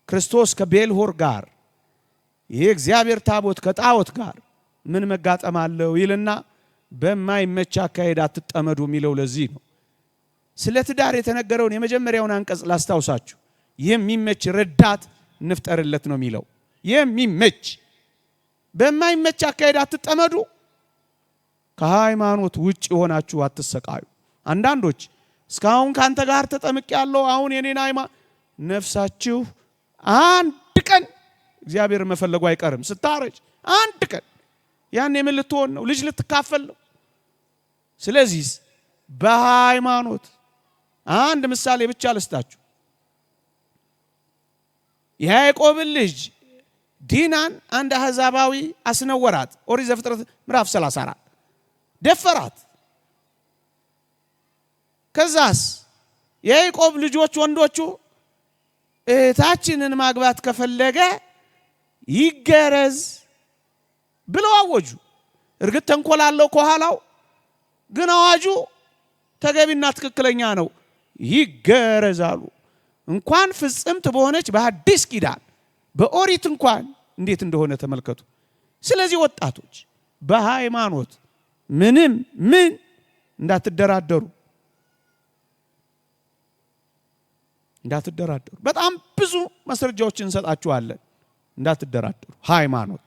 ክርስቶስ ከቤልሆር ጋር፣ የእግዚአብሔር ታቦት ከጣዖት ጋር ምን መጋጠም አለው ይልና በማይመች አካሄድ አትጠመዱ የሚለው ለዚህ ነው። ስለ ትዳር የተነገረውን የመጀመሪያውን አንቀጽ ላስታውሳችሁ። የሚመች ረዳት እንፍጠርለት ነው የሚለው። የሚመች በማይመች አካሄድ አትጠመዱ። ከሃይማኖት ውጭ ሆናችሁ አትሰቃዩ። አንዳንዶች እስካሁን ካንተ ጋር ተጠምቄያለሁ፣ አሁን የኔን ሃይማኖት ነፍሳችሁ አንድ ቀን እግዚአብሔር መፈለጉ አይቀርም። ስታረጅ አንድ ቀን ያን ምን ልትሆን ነው? ልጅ ልትካፈል ነው። ስለዚህ በሃይማኖት አንድ ምሳሌ ብቻ ልስጣችሁ። የያዕቆብን ልጅ ዲናን አንድ አሕዛባዊ አስነወራት። ኦሪት ዘፍጥረት ምዕራፍ 34 ደፈራት። ከዛስ የያዕቆብ ልጆች ወንዶቹ እህታችንን ማግባት ከፈለገ ይገረዝ ብለው አወጁ። እርግጥ ተንኮል አለው ከኋላው፣ ግን አዋጁ ተገቢና ትክክለኛ ነው። ይገረዛሉ። እንኳን ፍጽምት በሆነች በአዲስ ኪዳን በኦሪት እንኳን እንዴት እንደሆነ ተመልከቱ። ስለዚህ ወጣቶች በሃይማኖት ምንም ምን እንዳትደራደሩ። በጣም ብዙ ማስረጃዎችን እንሰጣችኋለን። እንዳትደራደሩ። ሃይማኖት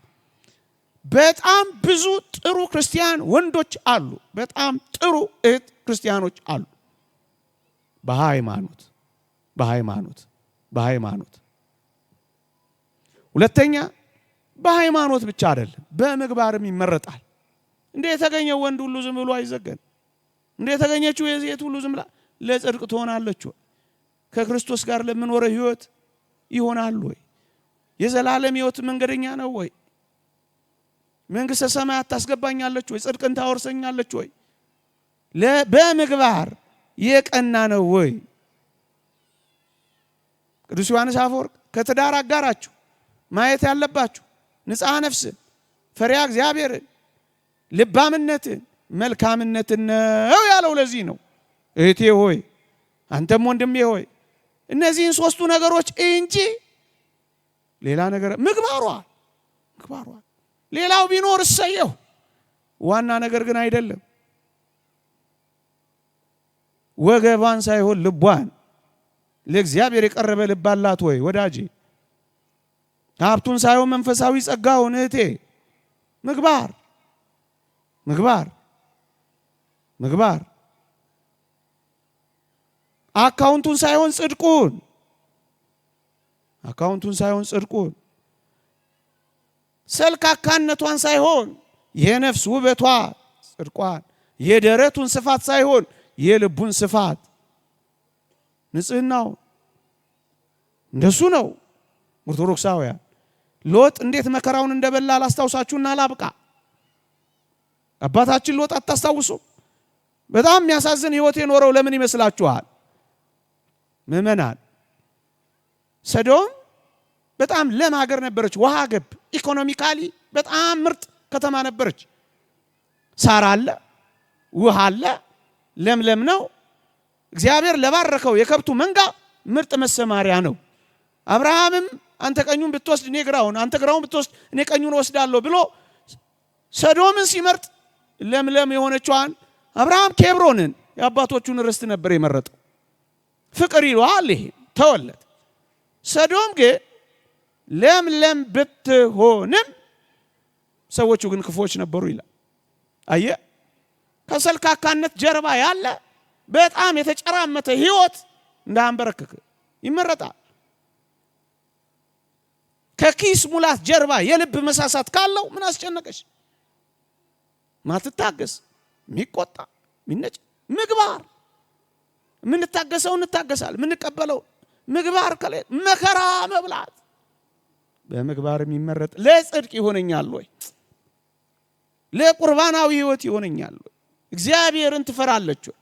በጣም ብዙ ጥሩ ክርስቲያን ወንዶች አሉ። በጣም ጥሩ እህት ክርስቲያኖች አሉ። በሃይማኖት ሁለተኛ በሃይማኖት ብቻ አይደለም በምግባርም ይመረጣል። እንደ የተገኘው ወንድ ሁሉ ዝም ብሎ አይዘገን። እንደ የተገኘችው የሴት ሁሉ ዝም ብላ ለጽድቅ ትሆናለች ወይ? ከክርስቶስ ጋር ለምንኖረው ህይወት ይሆናል ወይ? የዘላለም ህይወት መንገደኛ ነው ወይ? መንግስተ ሰማያት ታስገባኛለች ወይ? ጽድቅን ታወርሰኛለች ወይ? በምግባር የቀና ነው ወይ? ቅዱስ ዮሐንስ አፈወርቅ ከትዳር አጋራችሁ ማየት ያለባችሁ ንጽሐ ነፍስን፣ ፈሪሃ እግዚአብሔርን፣ ልባምነትን፣ መልካምነትን ነው ያለው። ለዚህ ነው እህቴ ሆይ አንተም ወንድሜ ሆይ እነዚህን ሶስቱ ነገሮች እንጂ ሌላ ነገር ምግባሯል። ሌላው ቢኖር እሰየው፣ ዋና ነገር ግን አይደለም። ወገቧን ሳይሆን ልቧን ለእግዚአብሔር የቀረበ ልብ አላት ወይ ወዳጄ? ሀብቱን ሳይሆን መንፈሳዊ ጸጋውን እህቴ። ምግባር አካውንቱን ሳይሆን ጽድቁን፣ ሰልካካነቷን ሳይሆን የነፍስ ውበቷ ጽድቋን፣ የደረቱን ስፋት ሳይሆን የልቡን ስፋት ንጽህናው። እንደሱ ነው ኦርቶዶክሳውያን። ሎጥ እንዴት መከራውን እንደበላ ላስታውሳችሁና ላብቃ። አባታችን ሎጥ አታስታውሱ? በጣም የሚያሳዝን ህይወት የኖረው ለምን ይመስላችኋል? ምእመናን፣ ሰዶም በጣም ለም ሀገር ነበረች። ውሃ ገብ፣ ኢኮኖሚካሊ በጣም ምርጥ ከተማ ነበረች። ሳር አለ፣ ውሃ አለ፣ ለምለም ነው። እግዚአብሔር ለባረከው የከብቱ መንጋ ምርጥ መሰማሪያ ነው። አብርሃምም አንተ ቀኙን ብትወስድ እኔ ግራውን፣ አንተ ግራውን ብትወስድ እኔ ቀኙን ወስዳለሁ ብሎ ሰዶምን ሲመርጥ ለምለም የሆነችዋን አብርሃም ኬብሮንን የአባቶቹን ርስት ነበር የመረጠው። ፍቅር ይሏል ይሄ ተወለት። ሰዶም ግን ለምለም ብትሆንም ሰዎቹ ግን ክፎች ነበሩ ይላል። አየ ከሰልካካነት ጀርባ ያለ በጣም የተጨራመተ ህይወት እንዳንበረከክ ይመረጣል። ከኪስ ሙላት ጀርባ የልብ መሳሳት ካለው ምን አስጨነቀሽ? ማትታገስ፣ የሚቆጣ፣ የሚነጭ ምግባር። የምንታገሰው እንታገሳል፣ የምንቀበለው ምግባር ከሌ መከራ መብላት። በምግባር የሚመረጥ ለጽድቅ ይሆነኛል ወይ? ለቁርባናዊ ህይወት ይሆነኛል ወይ? እግዚአብሔርን ትፈራለች ወይ?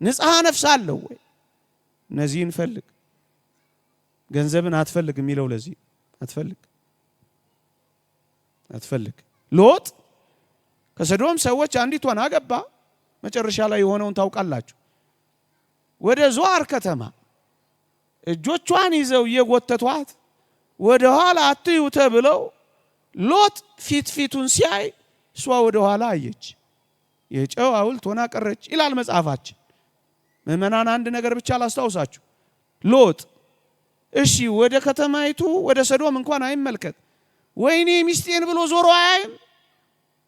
ንጽሐ ነፍስ አለው ወይ? እነዚህን ፈልግ። ገንዘብን አትፈልግ የሚለው ለዚህ አትፈልግ። ሎጥ ከሰዶም ሰዎች አንዲቷን አገባ። መጨረሻ ላይ የሆነውን ታውቃላችሁ። ወደ ዞአር ከተማ እጆቿን ይዘው እየጎተቷት ወደ ኋላ አትዩ ተብለው ሎጥ ፊቱን ሲያይ እሷ ወደ ኋላ አየች። የጨው ሐውልት ሆና ቀረች ይላል መጽሐፋችን። ምእመናን አንድ ነገር ብቻ ላስታውሳችሁ። ሎጥ እሺ ወደ ከተማይቱ ወደ ሰዶም እንኳን አይመልከት፣ ወይኔ ሚስቴን ብሎ ዞሮ አያይም፣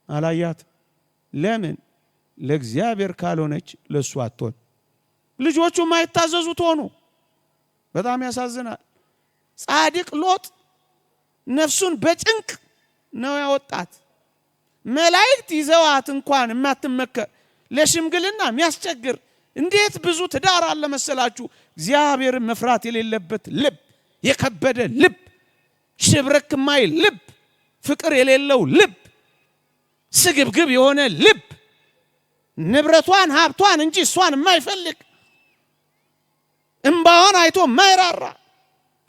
አላያት። ለምን? ለእግዚአብሔር ካልሆነች ለሱ አትሆን። ልጆቹ ማይታዘዙት ሆኑ። በጣም ያሳዝናል። ጻድቅ ሎጥ ነፍሱን በጭንቅ ነው ያወጣት። መላእክት ይዘዋት እንኳን የማትመከር ለሽምግልና የሚያስቸግር እንዴት ብዙ ትዳር አለ መሰላችሁ። እግዚአብሔርን መፍራት የሌለበት ልብ፣ የከበደ ልብ፣ ሽብረክ ማይል ልብ፣ ፍቅር የሌለው ልብ፣ ስግብግብ የሆነ ልብ፣ ንብረቷን ሀብቷን እንጂ እሷን የማይፈልግ፣ እንባዋን አይቶ ማይራራ፣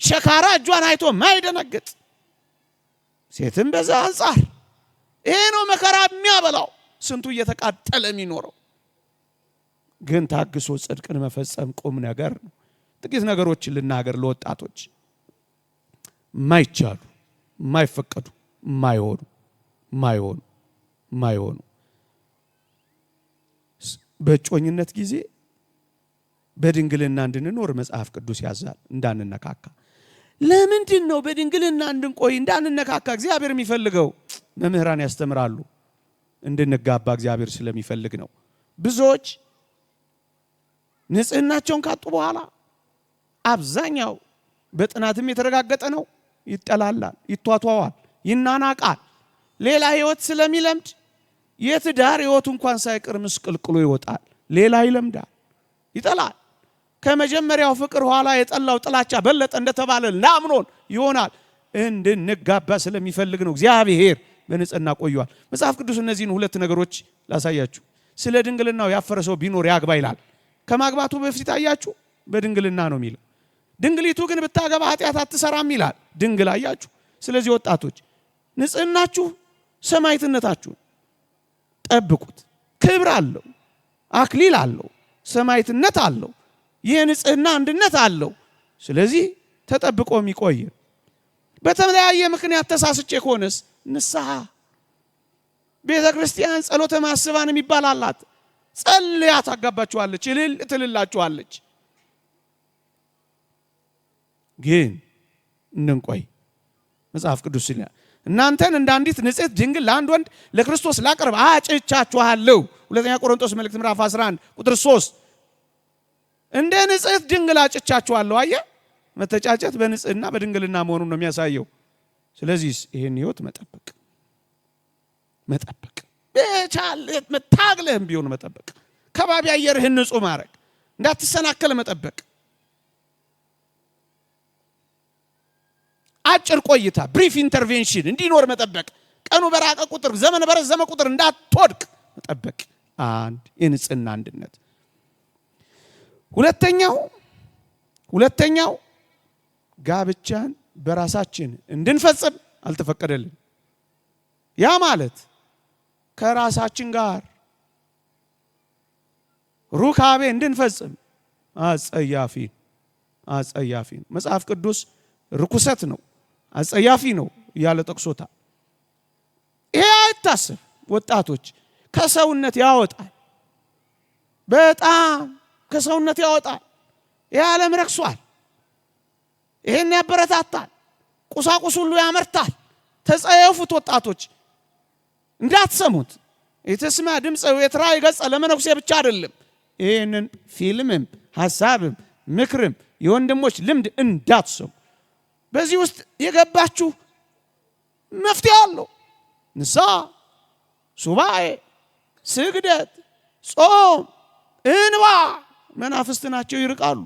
ሸካራ እጇን አይቶ ማይደነግጥ ሴትም በዛ አንጻር ይሄ ነው መከራ የሚያበላው። ስንቱ እየተቃጠለ የሚኖረው። ግን ታግሶ ጽድቅን መፈጸም ቁም ነገር ነው። ጥቂት ነገሮችን ልናገር ለወጣቶች። ማይቻሉ፣ ማይፈቀዱ፣ ማይሆኑ በእጮኝነት ጊዜ በድንግልና እንድንኖር መጽሐፍ ቅዱስ ያዛል። እንዳንነካካ። ለምንድን ነው በድንግልና እንድንቆይ እንዳንነካካ እግዚአብሔር የሚፈልገው? መምህራን ያስተምራሉ። እንድንጋባ እግዚአብሔር ስለሚፈልግ ነው። ብዙዎች ንጽህናቸውን ካጡ በኋላ አብዛኛው በጥናትም የተረጋገጠ ነው፣ ይጠላላል፣ ይቷቷዋል፣ ይናናቃል። ሌላ ህይወት ስለሚለምድ የትዳር ህይወቱ እንኳን ሳይቀር ምስቅልቅሎ ይወጣል። ሌላ ይለምዳል፣ ይጠላል። ከመጀመሪያው ፍቅር ኋላ የጠላው ጥላቻ በለጠ እንደተባለ ላምኖን ይሆናል። እንድንጋባ ስለሚፈልግ ነው እግዚአብሔር በንጽህና ቆዩዋል። መጽሐፍ ቅዱስ እነዚህን ሁለት ነገሮች ላሳያችሁ። ስለ ድንግልናው ያፈረ ሰው ቢኖር ያግባ ይላል። ከማግባቱ በፊት አያችሁ በድንግልና ነው የሚለው። ድንግሊቱ ግን ብታገባ ኃጢአት አትሰራም ይላል። ድንግል አያችሁ። ስለዚህ ወጣቶች ንጽህናችሁ ሰማዕትነታችሁ ጠብቁት። ክብር አለው፣ አክሊል አለው፣ ሰማዕትነት አለው፣ የንጽህና አንድነት አለው። ስለዚህ ተጠብቆ የሚቆይ በተለያየ ምክንያት ተሳስቼ ከሆነስ ንስሐ። ቤተ ክርስቲያን ጸሎተ ማስባን የሚባል አላት። ጸልያ ታጋባችኋለች፣ እልል ትልላችኋለች። ግን እንንቆይ። መጽሐፍ ቅዱስ ይላል እናንተን እንደ አንዲት ንጽሕት ድንግል ለአንድ ወንድ ለክርስቶስ ላቀርብ አጭቻችኋለሁ። ሁለተኛ ቆሮንቶስ መልእክት ምዕራፍ 11 ቁጥር 3 እንደ ንጽሕት ድንግል አጭቻችኋለሁ። አየ መተጫጨት በንጽህና በድንግልና መሆኑን ነው የሚያሳየው። ስለዚህ ይሄን ህይወት መጠበቅ በቻል መታግለህም ቢሆን መጠበቅ፣ ከባቢ አየርህን ንጹህ ማድረግ፣ እንዳትሰናከለ መጠበቅ፣ አጭር ቆይታ ብሪፍ ኢንተርቬንሽን እንዲኖር መጠበቅ፣ ቀኑ በራቀ ቁጥር ዘመን በረዘመ ቁጥር እንዳትወድቅ መጠበቅ። አንድ የንጽህና አንድነት። ሁለተኛው ጋብቻን በራሳችን እንድንፈጽም አልተፈቀደልን። ያ ማለት ከራሳችን ጋር ሩካቤ እንድንፈጽም አጸያፊ ነው። መጽሐፍ ቅዱስ ርኩሰት ነው፣ አጸያፊ ነው እያለ ጠቅሶታል። ይሄ አይታሰብ። ወጣቶች ከሰውነት ያወጣል፣ በጣም ከሰውነት ያወጣል። ይሄ ዓለም ረክሷል። ይሄን ያበረታታል፣ ቁሳቁስ ሁሉ ያመርታል። ተጸየፉት ወጣቶች፣ እንዳትሰሙት። የተስማ ድምጽ የትራይ ገጸ ለመነኩሴ ብቻ አይደለም። ይሄንን ፊልምም ሐሳብም ምክርም የወንድሞች ልምድ እንዳትሰሙ። በዚህ ውስጥ የገባችሁ መፍትሄ አለው። ንስሐ፣ ሱባኤ፣ ስግደት፣ ጾም፣ እንባ መናፍስት ናቸው፣ ይርቃሉ።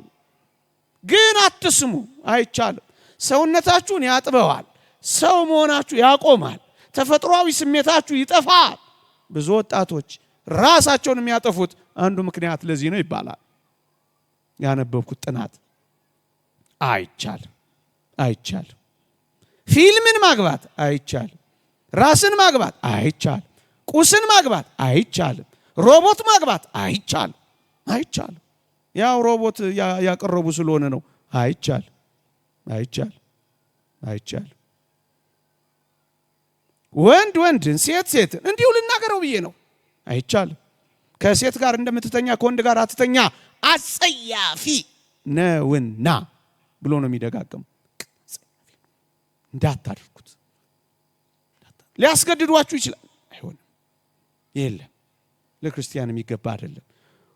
ግን አትስሙ፣ አይቻልም። ሰውነታችሁን ያጥበዋል፣ ሰው መሆናችሁ ያቆማል፣ ተፈጥሯዊ ስሜታችሁ ይጠፋል። ብዙ ወጣቶች ራሳቸውን የሚያጠፉት አንዱ ምክንያት ለዚህ ነው ይባላል። ያነበብኩት ጥናት አይቻልም። ፊልምን ማግባት አይቻልም። ራስን ማግባት አይቻልም። ቁስን ማግባት አይቻልም። ሮቦት ማግባት አይቻልም። ያው ሮቦት ያቀረቡ ስለሆነ ነው። አይቻልም። ወንድን ሴትን እንዲሁ ልናገረው ብዬ ነው። አይቻልም። ከሴት ጋር እንደምትተኛ ከወንድ ጋር አትተኛ አጸያፊ ነውና ብሎ ነው የሚደጋገመው። እንዳታደርጉት። ሊያስገድዷችሁ ይችላል። አይሆንም። የለም ለክርስቲያን የሚገባ አይደለም።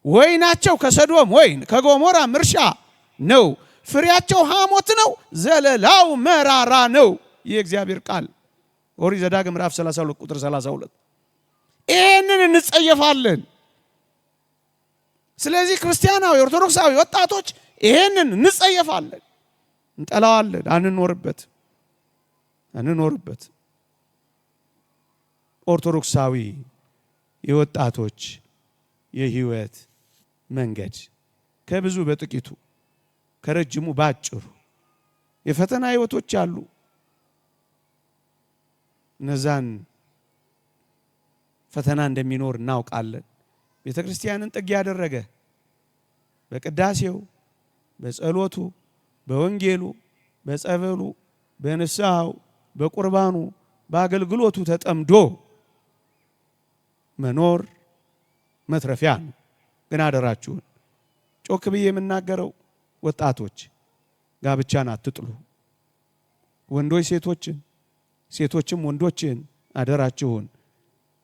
ወይናቸው ከሰዶም ወይን ከጎሞራም እርሻ ነው፣ ፍሬያቸው ሐሞት ነው፣ ዘለላው መራራ ነው። የእግዚአብሔር ቃል ኦሪት ዘዳግም ምዕራፍ 32 ቁጥር 32። ይህንን እንጸየፋለን። ስለዚህ ክርስቲያናዊ ኦርቶዶክሳዊ ወጣቶች ይህንን እንጸየፋለን፣ እንጠላዋለን፣ አንኖርበት። ኦርቶዶክሳዊ የወጣቶች የህይወት መንገድ ከብዙ በጥቂቱ ከረጅሙ ባጭሩ የፈተና ህይወቶች አሉ። እነዛን ፈተና እንደሚኖር እናውቃለን። ቤተ ክርስቲያንን ጥግ ያደረገ በቅዳሴው፣ በጸሎቱ፣ በወንጌሉ፣ በጸበሉ፣ በንስሐው፣ በቁርባኑ፣ በአገልግሎቱ ተጠምዶ መኖር መትረፊያ ነው። ግን አደራችሁን ጮክ ብዬ የምናገረው ወጣቶች ጋብቻን አትጥሉ። ወንዶች ሴቶችን፣ ሴቶችም ወንዶችን አደራችሁን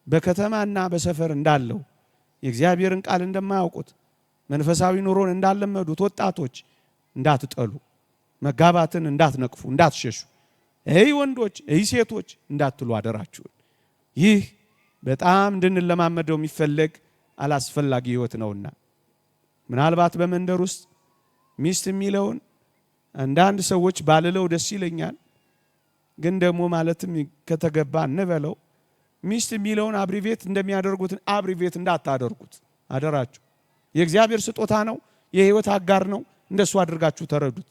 በከተማና በሰፈር እንዳለው የእግዚአብሔርን ቃል እንደማያውቁት መንፈሳዊ ኑሮን እንዳለመዱት ወጣቶች እንዳትጠሉ፣ መጋባትን እንዳትነቅፉ፣ እንዳትሸሹ፣ ወንዶች ሴቶች እንዳትሉ አደራችሁን። ይህ በጣም እንድንለማመደው የሚፈለግ አላስፈላጊ ህይወት ነውና ምናልባት በመንደር ውስጥ ሚስት የሚለውን አንዳንድ ሰዎች ባልለው ደስ ይለኛል። ግን ደግሞ ማለትም ከተገባ እንበለው ሚስት የሚለውን አብሪቬት እንደሚያደርጉት አብሪቬት እንዳታደርጉት አደራችሁ። የእግዚአብሔር ስጦታ ነው፣ የህይወት አጋር ነው። እንደሱ አድርጋችሁ ተረዱት።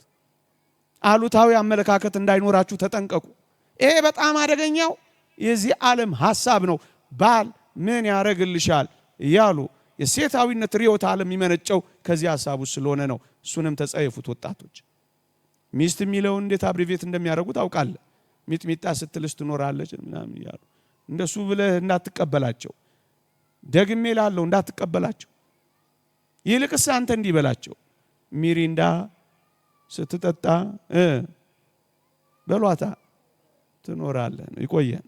አሉታዊ አመለካከት እንዳይኖራችሁ ተጠንቀቁ። ይሄ በጣም አደገኛው የዚህ ዓለም ሐሳብ ነው። ባል ምን ያረግልሻል እያሉ የሴታዊነት ርዕዮተ ዓለም የሚመነጨው ከዚህ ሐሳቡ ስለሆነ ነው። እሱንም ተጸየፉት ወጣቶች። ሚስት የሚለውን እንዴት አብሪቬት እንደሚያደርጉት አውቃለሁ። ሚጥሚጣ ስትልስ ትኖራለች ምናምን ይላሉ። እንደሱ ብለህ እንዳትቀበላቸው፣ ደግሜ እላለሁ እንዳትቀበላቸው። ይልቅስ አንተ እንዲህ በላቸው፣ ሚሪንዳ ስትጠጣ በሏታ ትኖራለህ። ይቆየን።